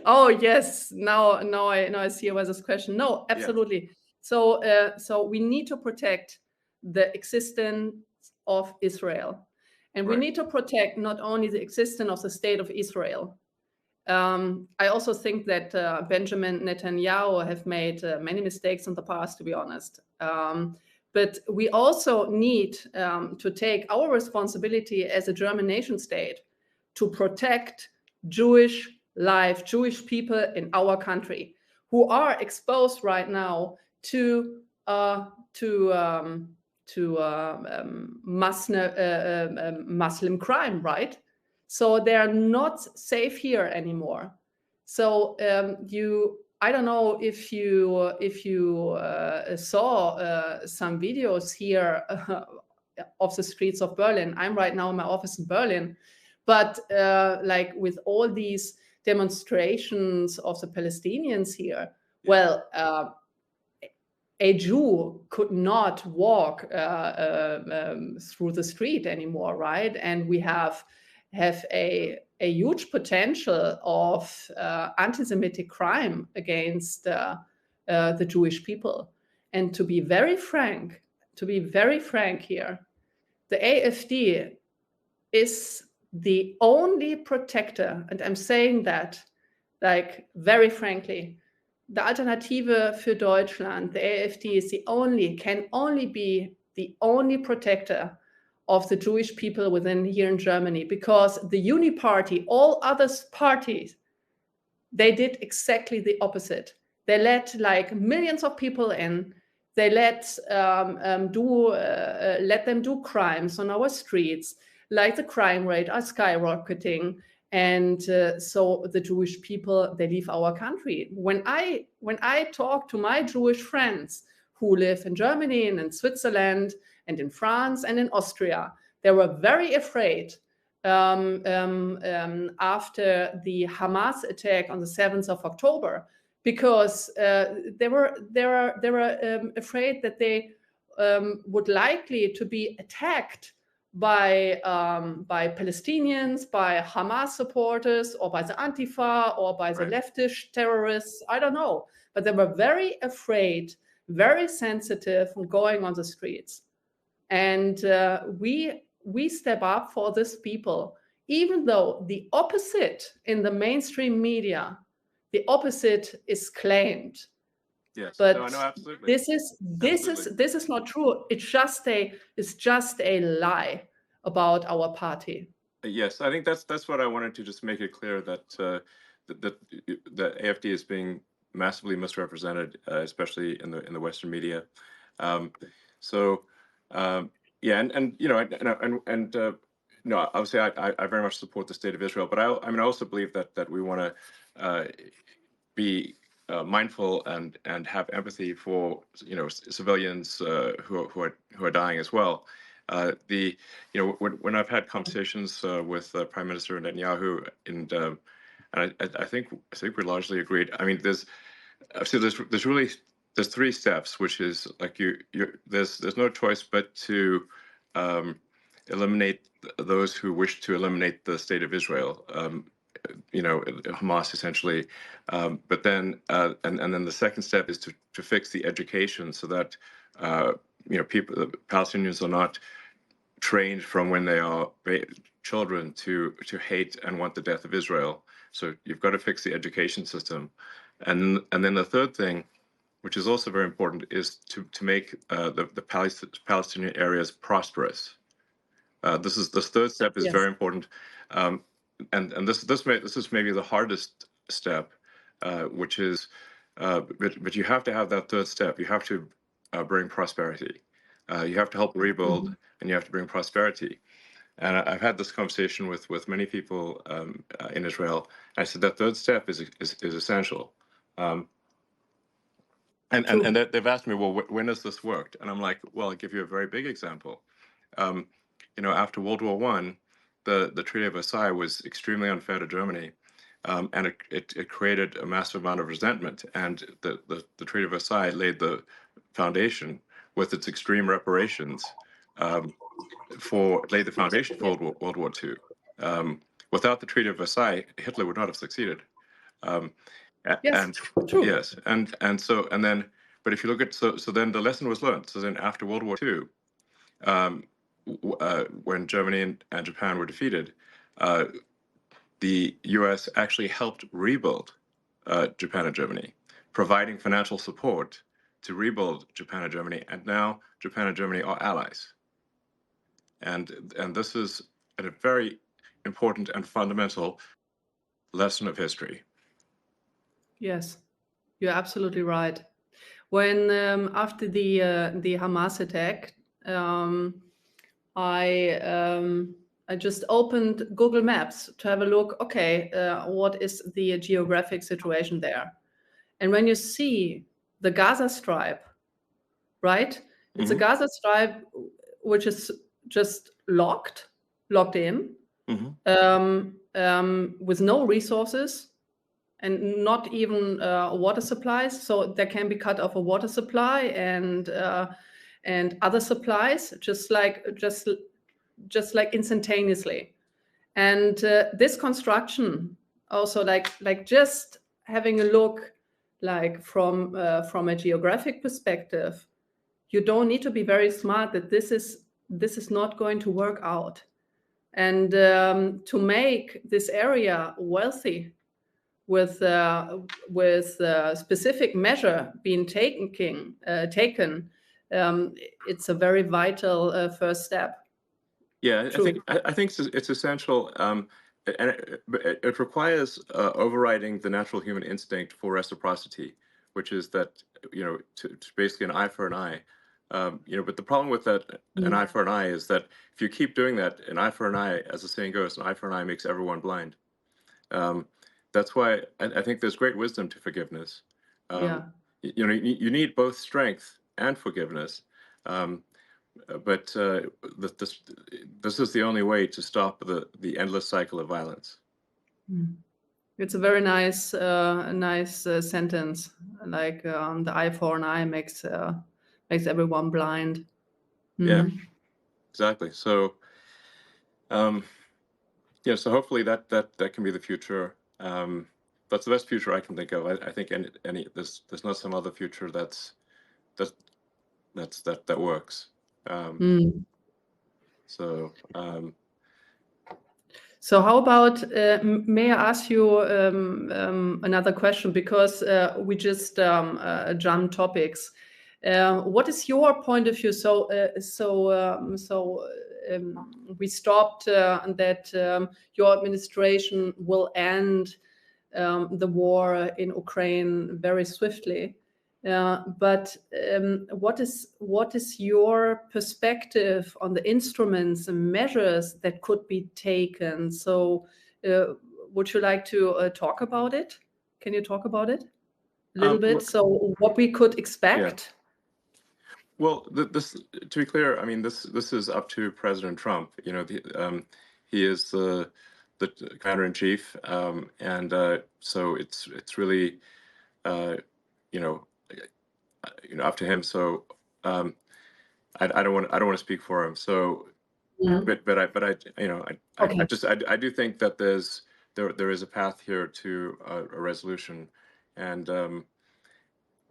Oh, yes. Now I see where this question. No, absolutely. Yeah. So we need to protect the existence of Israel, and we need to protect not only the existence of the state of Israel. I also think that Benjamin Netanyahu have made many mistakes in the past, to be honest. But we also need to take our responsibility as a German nation state to protect Jewish life, Jewish people in our country who are exposed right now to Muslim crime, right? So they are not safe here anymore. So I don't know if you saw some videos here of the streets of Berlin. I'm right now in my office in Berlin, but like with all these demonstrations of the Palestinians here, well, a Jew could not walk through the street anymore, right? And we have a huge potential of anti-Semitic crime against the Jewish people. And to be very frank here, the AfD is the only protector, and I'm saying that like very frankly, the Alternative für Deutschland, the AfD, can only be the only protector of the Jewish people within here in Germany, because the Uniparty, all other parties, they did exactly the opposite. They let like millions of people in. They let them do crimes on our streets, like the crime rate are skyrocketing. And so the Jewish people, they leave our country. When I talk to my Jewish friends who live in Germany and in Switzerland and in France and in Austria, they were very afraid after the Hamas attack on the 7th of October, because they were afraid that they would likely to be attacked by Palestinians, by Hamas supporters, or by the Antifa, or by the leftist terrorists. I don't know. But they were very afraid, very sensitive from going on the streets. And we step up for these people, even though the opposite in the mainstream media, the opposite is claimed. Yes, but no, absolutely. This is not true. It's just a lie. about our party. Yes, I think that's what I wanted to just make it clear that that AfD is being massively misrepresented, especially in the Western media. Um, so yeah, and you know, no, obviously I very much support the state of Israel, but I mean I also believe that we want to be mindful and have empathy for civilians who are dying as well. When I've had conversations with Prime Minister Netanyahu, and I think we're largely agreed. I mean, there's three steps, which is like there's no choice but to eliminate those who wish to eliminate the state of Israel. Hamas essentially, but then and then the second step is to fix the education so that the Palestinians are not trained from when they are children to hate and want the death of Israel. So you've got to fix the education system, and then the third thing, which is also very important, is to make the Palestinian areas prosperous. This third step is Yes. very important, and this is maybe the hardest step, which is, but you have to have that third step. You have to bring prosperity. You have to help rebuild, and you have to bring prosperity. And I've had this conversation with many people in Israel. I said that third step is essential. And they've asked me, well, when has this worked? And I'm like, well, I'll give you a very big example. After World War I, the Treaty of Versailles was extremely unfair to Germany, and it created a massive amount of resentment. And the Treaty of Versailles laid the foundation with its extreme reparations laid the foundation for World War II. Without the Treaty of Versailles, Hitler would not have succeeded. Yes, true. Yes, but if you look at then the lesson was learned. So then after World War II, when Germany and Japan were defeated, the U.S. actually helped rebuild Japan and Germany, providing financial support to rebuild Japan and Germany, and now Japan and Germany are allies. And this is a very important and fundamental lesson of history. Yes, you're absolutely right. When after the Hamas attack, I just opened Google Maps to have a look. Okay, what is the geographic situation there? And when you see the Gaza Strip, right? It's a Gaza Strip which is just locked in, with no resources and not even water supplies. So there can be cut off a water supply and other supplies, just like instantaneously. And this construction also, like just having a look, like from a geographic perspective, you don't need to be very smart that this is not going to work out. And to make this area wealthy with specific measure being taken, it's a very vital first step. Yeah, I think it's essential, and it requires overriding the natural human instinct for reciprocity, which is that to basically an eye for an eye. But the problem with that, an eye for an eye, is that if you keep doing that, an eye for an eye, as the saying goes, an eye for an eye makes everyone blind. That's why I think there's great wisdom to forgiveness. You need both strength and forgiveness. But this is the only way to stop the endless cycle of violence. It's a very nice sentence. Like the eye for an eye makes everyone blind. Yeah, exactly. So, so hopefully that can be the future. That's the best future I can think of. I think there's not some other future that works. So how about, may I ask you another question, because we just jumped topics. What is your point of view? So we stopped that your administration will end the war in Ukraine very swiftly. But what is your perspective on the instruments and measures that could be taken? So would you like to talk about it? Can you talk about it a little bit? So what we could expect? Well, this, to be clear, I mean, this is up to President Trump. You know, he is the commander-in-chief, and so it's really, you know, up to him. So I don't want to speak for him. So, but I you know, I do think that there is a path here to a resolution, and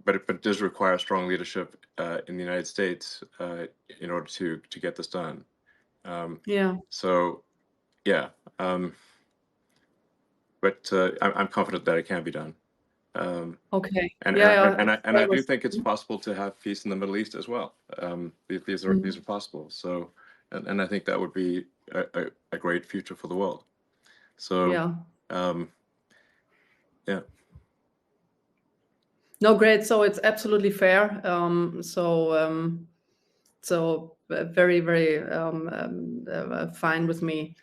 but it does require strong leadership in the United States in order to get this done. So, yeah, but I'm confident that it can be done. And I do think it's possible to have peace in the Middle East as well. These are possible. So, and I think that would be a great future for the world. So, yeah. No, great. So it's absolutely fair. So very, very fine with me.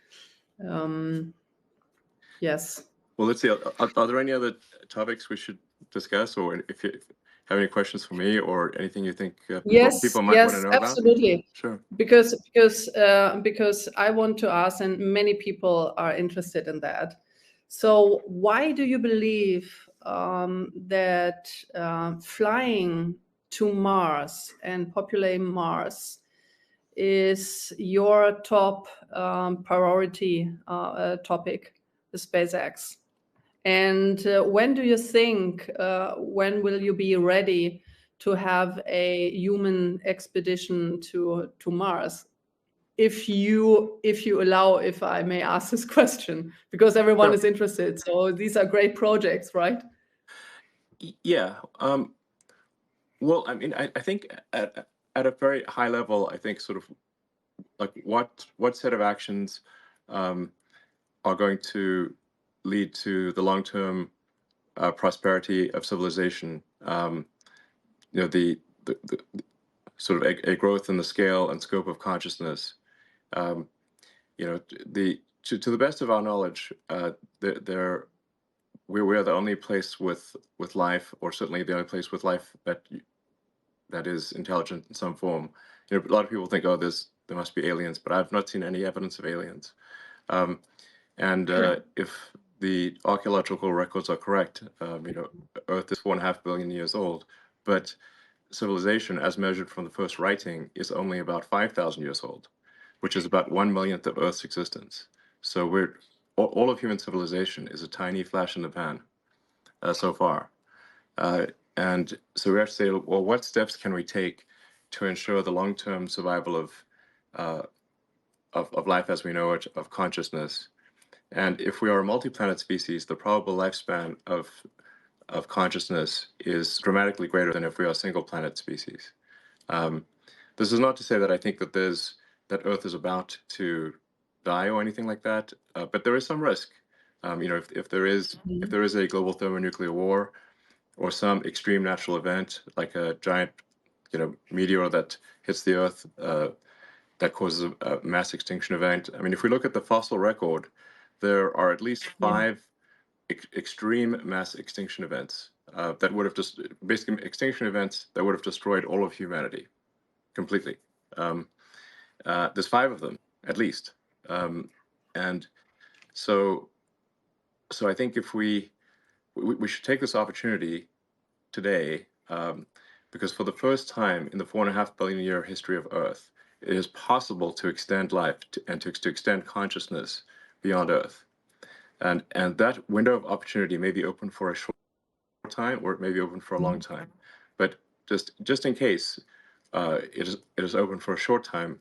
Yes. Well, let's see. Are there any other topics we should discuss, or if you have any questions for me, or anything you think people might want to know about? Absolutely. Sure. Because I want to ask, and many people are interested in that. So why do you believe that flying to Mars and populating Mars is your top priority topic, the SpaceX? And when do you think, when will you be ready to have a human expedition to Mars? If you allow, if I may ask this question, because everyone is interested. So these are great projects, right? Yeah. Well, I mean, I think at a very high level, I think sort of like what set of actions are going to lead to the long-term prosperity of civilization. You know, the sort of a growth in the scale and scope of consciousness. You know, to the best of our knowledge, we are the only place with life, or certainly the only place with life that is intelligent in some form. You know, a lot of people think, oh, there must be aliens, but I've not seen any evidence of aliens. If the archaeological records are correct, you know, Earth is 4.5 billion years old, but civilization, as measured from the first writing, is only about 5,000 years old, which is about 1/1,000,000th of Earth's existence. So all of human civilization is a tiny flash in the pan so far. And so we have to say, well, what steps can we take to ensure the long-term survival of life as we know it, of consciousness? And if we are a multi-planet species, the probable lifespan of consciousness is dramatically greater than if we are a single planet species. This is not to say that I think that Earth is about to die or anything like that, but there is some risk. You know, if there is a global thermonuclear war, or some extreme natural event like a giant, you know, meteor that hits the Earth that causes a mass extinction event. I mean, if we look at the fossil record, there are at least 5 extreme mass extinction events that would have just basically extinction events that would have destroyed all of humanity completely. There's 5 of them at least, and so I think if we should take this opportunity today, because for the first time in the 4.5 billion year history of Earth, it is possible to extend life and to extend consciousness beyond Earth. And that window of opportunity may be open for a short time, or it may be open for a long time. But just in case it is open for a short time,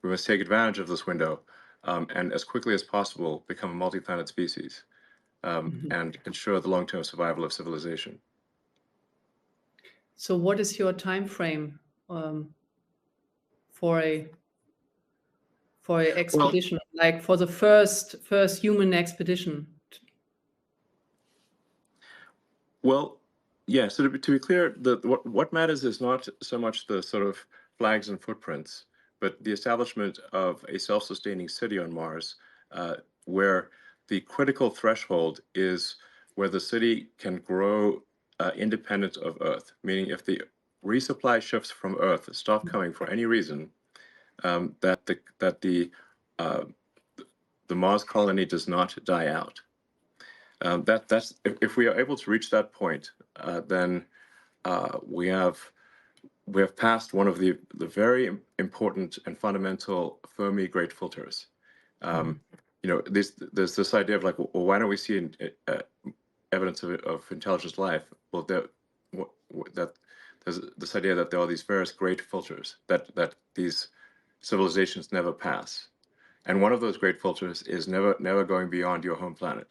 we must take advantage of this window and as quickly as possible become a multi-planet species and ensure the long-term survival of civilization. So what is your time frame for for an expedition, like for the first human expedition? Well, yeah. So to be clear, what matters is not so much the sort of flags and footprints, but the establishment of a self-sustaining city on Mars, where the critical threshold is where the city can grow independent of Earth. Meaning, if the resupply ships from Earth stop coming for any reason, that uh, the Mars colony does not die out. That's if we are able to reach that point, then we have passed one of the very important and fundamental Fermi great filters. There's this idea of like, well, why don't we see evidence of intelligent life? Well, that there's this idea that there are these various great filters that these civilizations never pass, and one of those great filters is never going beyond your home planet.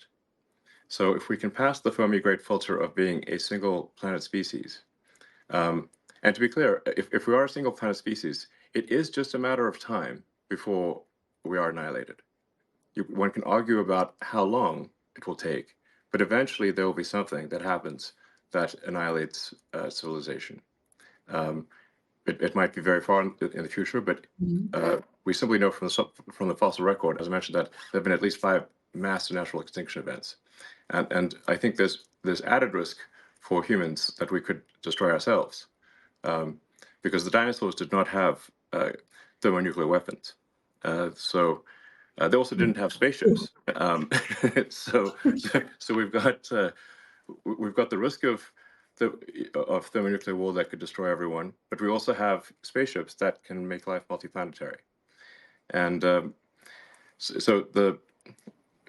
So if we can pass the Fermi great filter of being a single planet species, and to be clear, if we are a single planet species, it is just a matter of time before we are annihilated. One can argue about how long it will take, but eventually there will be something that happens that annihilates civilization. It might be very far in the future, but we simply know from the fossil record, as I mentioned, that there have been at least 5 mass natural extinction events. And I think there's added risk for humans that we could destroy ourselves, because the dinosaurs did not have thermonuclear weapons. So they also didn't have spaceships. So we've got the risk of thermonuclear war that could destroy everyone, but we also have spaceships that can make life multiplanetary. And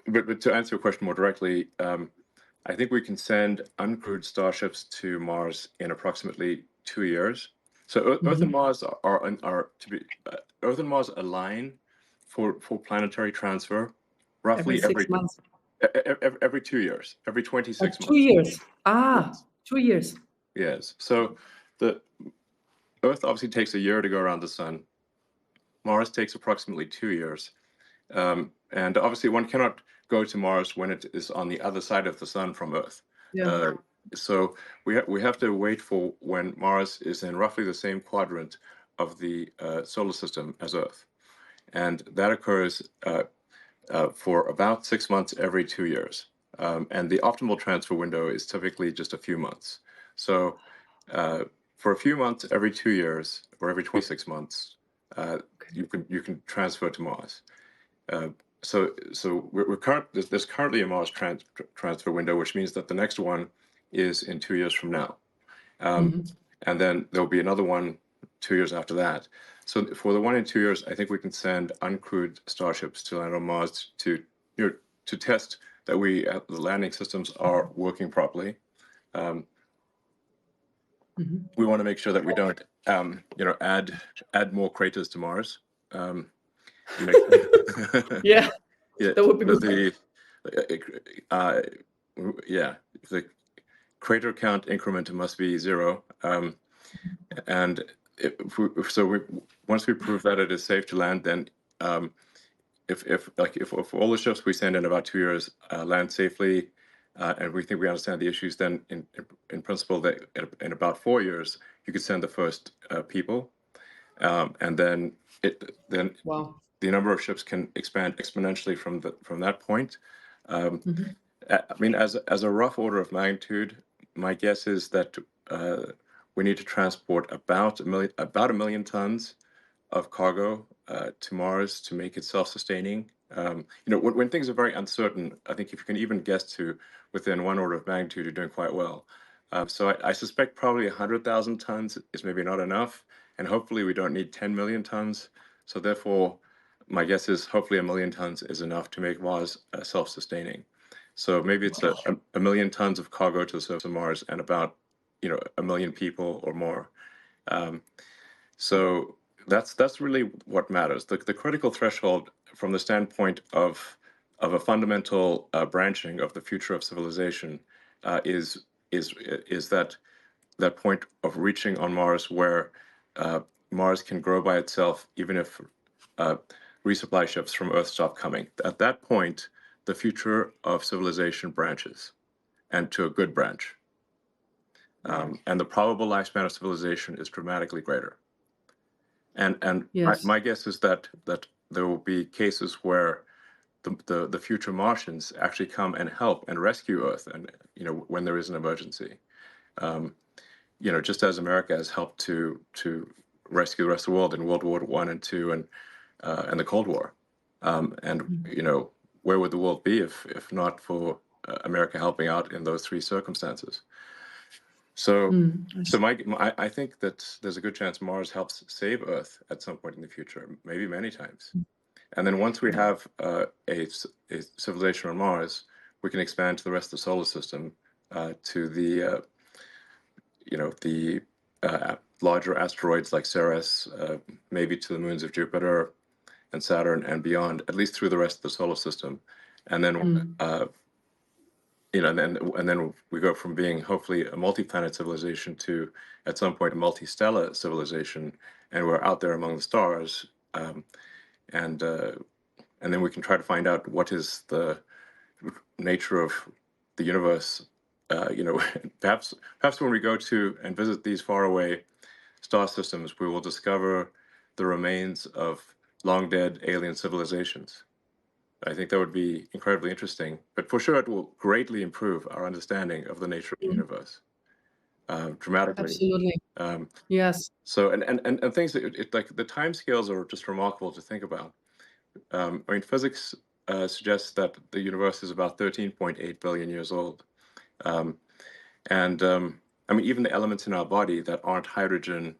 but to answer your question more directly, I think we can send uncrewed starships to Mars in approximately 2 years. So Earth and Mars Earth and Mars align for planetary transfer roughly every 6 months. Every 2 years, every 26 months. 2 years. Yes. 2 years. Yes. So the Earth obviously takes a year to go around the sun. Mars takes approximately 2 years. And obviously one cannot go to Mars when it is on the other side of the sun from Earth. Yeah. So we have to wait for when Mars is in roughly the same quadrant of the solar system as Earth. And that occurs for about 6 months every 2 years. And the optimal transfer window is typically just a few months. So for a few months every 2 years or every 26 months, you can transfer to Mars. So there's currently a Mars transfer window, which means that the next one is in 2 years from now, and then there'll be another one 2 years after that. So for the one in 2 years, I think we can send uncrewed starships to land on Mars to test that the landing systems are working properly. We want to make sure that we don't add more craters to Mars. Yeah, Yeah, that would be good. The crater count increment must be 0, and once we prove that it is safe to land, then if all the ships we send in about 2 years land safely, and we think we understand the issues, then in principle that in about 4 years you could send the first people, and then Wow. the number of ships can expand exponentially from that point. I mean, as a rough order of magnitude, my guess is that we need to transport about a million tons of cargo to Mars to make it self-sustaining. When things are very uncertain, I think if you can even guess to within one order of magnitude, you're doing quite well. So I suspect probably 100,000 tons is maybe not enough, and hopefully we don't need 10 million tons. So therefore, my guess is hopefully 1 million tons is enough to make Mars self-sustaining. So maybe it's a million tons of cargo to the surface of Mars and about 1 million people or more. So that's really what matters. The critical threshold from the standpoint of a fundamental branching of the future of civilization is that point of reaching on Mars where Mars can grow by itself, even if resupply ships from Earth stop coming. At that point, the future of civilization branches, and to a good branch. And the probable lifespan of civilization is dramatically greater. And Yes. my guess is that there will be cases where the future Martians actually come and help and rescue Earth, and when there is an emergency. Just as America has helped to rescue the rest of the world in World War I and II and the Cold War. Where would the world be if not for America helping out in those three circumstances? So, I think that there's a good chance Mars helps save Earth at some point in the future, maybe many times. And then once we have a civilization on Mars, we can expand to the rest of the solar system, to the larger asteroids like Ceres, maybe to the moons of Jupiter and Saturn and beyond, at least through the rest of the solar system. And then, and then we go from being hopefully a multi-planet civilization to, at some point, a multi-stellar civilization, and we're out there among the stars. And then we can try to find out what is the nature of the universe. Perhaps when we go to and visit these faraway star systems, we will discover the remains of long dead alien civilizations. I think that would be incredibly interesting, but for sure it will greatly improve our understanding of the nature of the universe, dramatically. Absolutely. Yes. So and things that like the timescales are just remarkable to think about. Physics suggests that the universe is about 13.8 billion years old. Even the elements in our body that aren't hydrogen,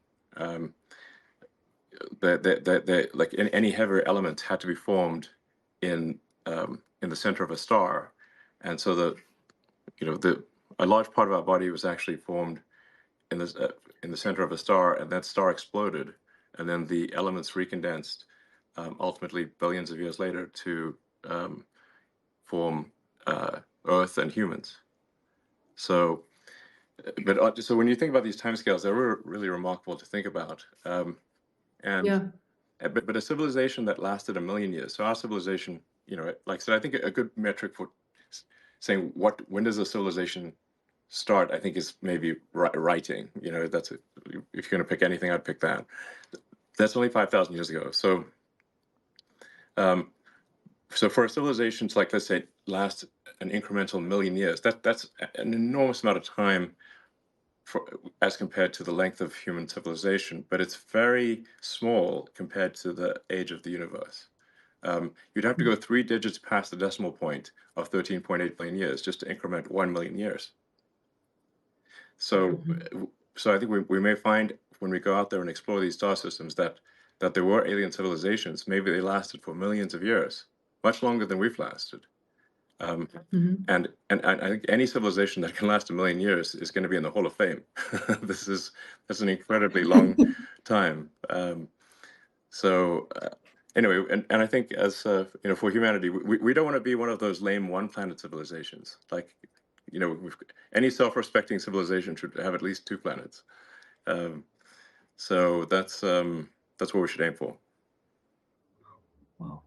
like any heavier element had to be formed in the center of a star, and so a large part of our body was actually formed in the center of a star, and that star exploded, and then the elements recondensed, ultimately billions of years later to form Earth and humans. So when you think about these timescales, they're really remarkable to think about. But a civilization that lasted 1 million years. So our civilization, like I said, I think a good metric for saying when does a civilization start, I think, is maybe writing. That's if you're going to pick anything, I'd pick that. That's only 5,000 years ago. So for a civilization to, like, let's say, last an incremental 1 million years, that's an enormous amount of time as compared to the length of human civilization, but it's very small compared to the age of the universe. You'd have to go 3 digits past the decimal point of 13.8 billion years just to increment 1 million years. So I think we may find when we go out there and explore these star systems that there were alien civilizations. Maybe they lasted for millions of years, much longer than we've lasted. And I think any civilization that can last 1 million years is going to be in the Hall of Fame. That's an incredibly long time. Anyway, and I think as for humanity, we don't want to be one of those lame one-planet civilizations. Like, any self-respecting civilization should have at least 2 planets. So that's what we should aim for. Wow.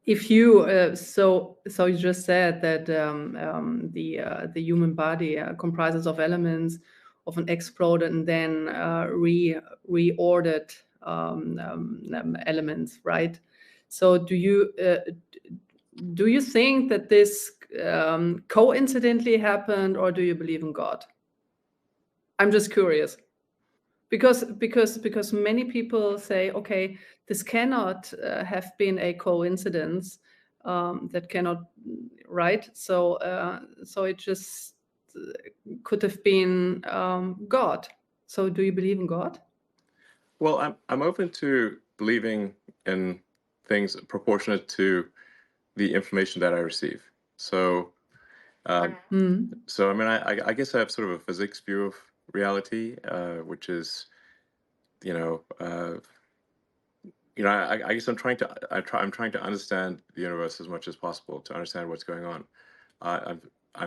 If you so you just said that the human body comprises of elements, often exploded and then reordered elements, right? So do you think that this coincidentally happened, or do you believe in God? I'm just curious. Because many people say, okay, this cannot have been a coincidence. That cannot, right? So it just could have been God. So do you believe in God? Well, I'm open to believing in things proportionate to the information that I receive. So I guess I have sort of a physics view of reality, which is, I guess I'm trying to understand the universe as much as possible to understand what's going on. I'm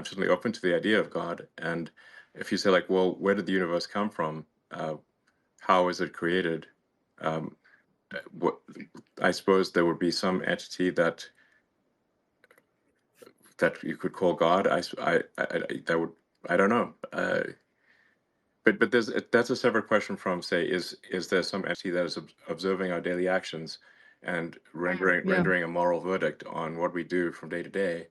certainly open to the idea of God, and if you say, like, well, where did the universe come from? How is it created? what I suppose there would be some entity that you could call God. That would, I don't know. But that's a separate question from, say, is there some entity that is observing our daily actions and rendering a moral verdict on what we do from day to day?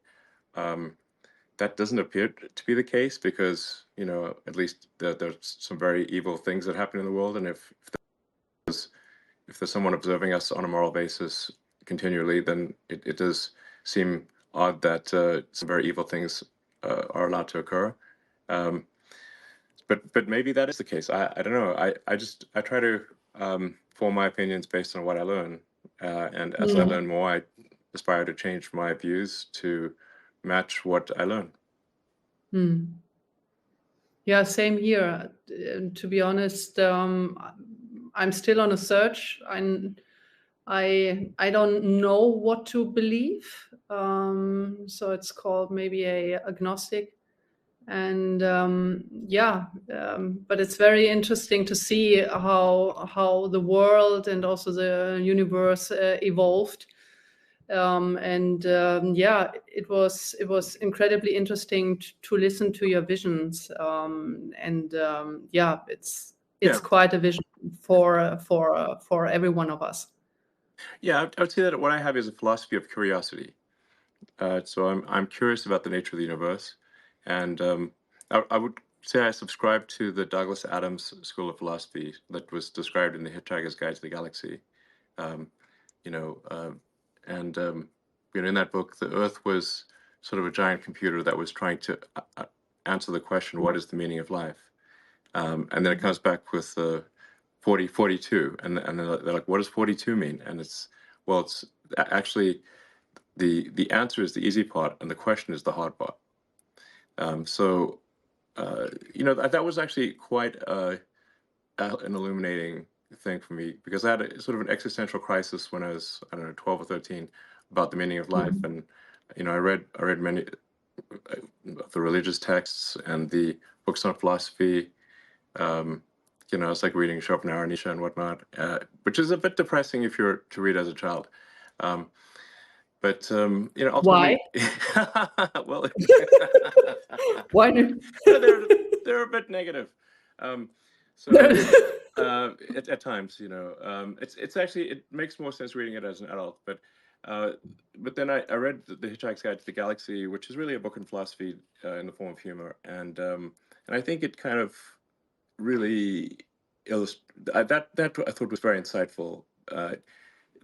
That doesn't appear to be the case, because at least there's some very evil things that happen in the world, and if there's someone observing us on a moral basis continually, then it does seem odd that some very evil things are allowed to occur. But maybe that is the case. I don't know. I try to form my opinions based on what I learn, and as I learn more, I aspire to change my views to match what I learn. Yeah, same here. To be honest, I'm still on a search. I don't know what to believe. So it's called maybe a agnostic. And but it's very interesting to see how the world and also the universe evolved. It was incredibly interesting to listen to your visions. It's quite a vision for every one of us. Yeah, I would say that what I have is a philosophy of curiosity. So I'm curious about the nature of the universe, and I would say I subscribe to the Douglas Adams school of philosophy that was described in The Hitchhiker's Guide to the Galaxy. In that book, the Earth was sort of a giant computer that was trying to answer the question, what is the meaning of life? And then it comes back with 42, and then they're like, what does 42 mean? And it's actually the answer is the easy part, and the question is the hard part. That was actually quite an illuminating thing for me, because I had a sort of an existential crisis when I was, I don't know, 12 or 13, about the meaning of life. And I read many of the religious texts and the books on philosophy. It's like reading Schopenhauer, Nietzsche, and whatnot, which is a bit depressing if you're to read as a child. Ultimately, Why? Well, Why do? they're a bit negative. At times, it's actually, it makes more sense reading it as an adult. But then I read The Hitchhiker's Guide to the Galaxy, which is really a book in philosophy in the form of humor, and I think it kind of really that I thought was very insightful.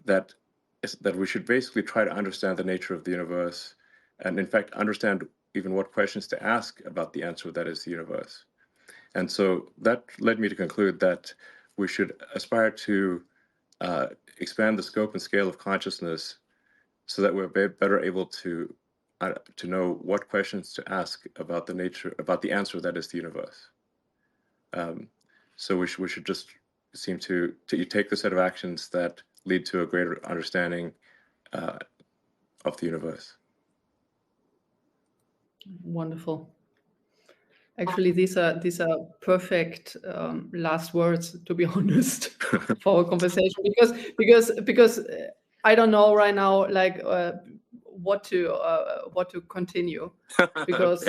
That we should basically try to understand the nature of the universe, and in fact understand even what questions to ask about the answer that is the universe. And so that led me to conclude that we should aspire to expand the scope and scale of consciousness, so that we're better able to know what questions to ask about the answer that is the universe. So we should just seem to take the set of actions that lead to a greater understanding of the universe. Wonderful. Actually, these are perfect last words, to be honest, for our conversation, because I don't know right now, like what to continue, because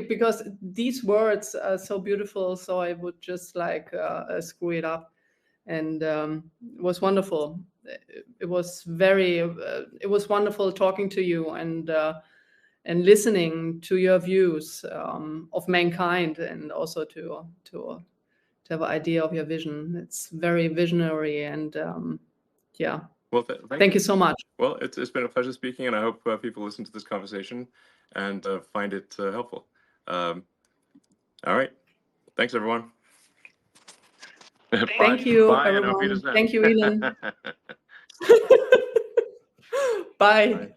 because these words are so beautiful. So I would just like screw it up, and it was wonderful. It was wonderful talking to you, and listening to your views of mankind, and also to have an idea of your vision. It's very visionary, and Well, thank you so much. Well, it's been a pleasure speaking, and I hope people listen to this conversation and find it helpful. All right. Thanks, everyone. Thank you, Bye, everyone. Thank you, Elon. Bye.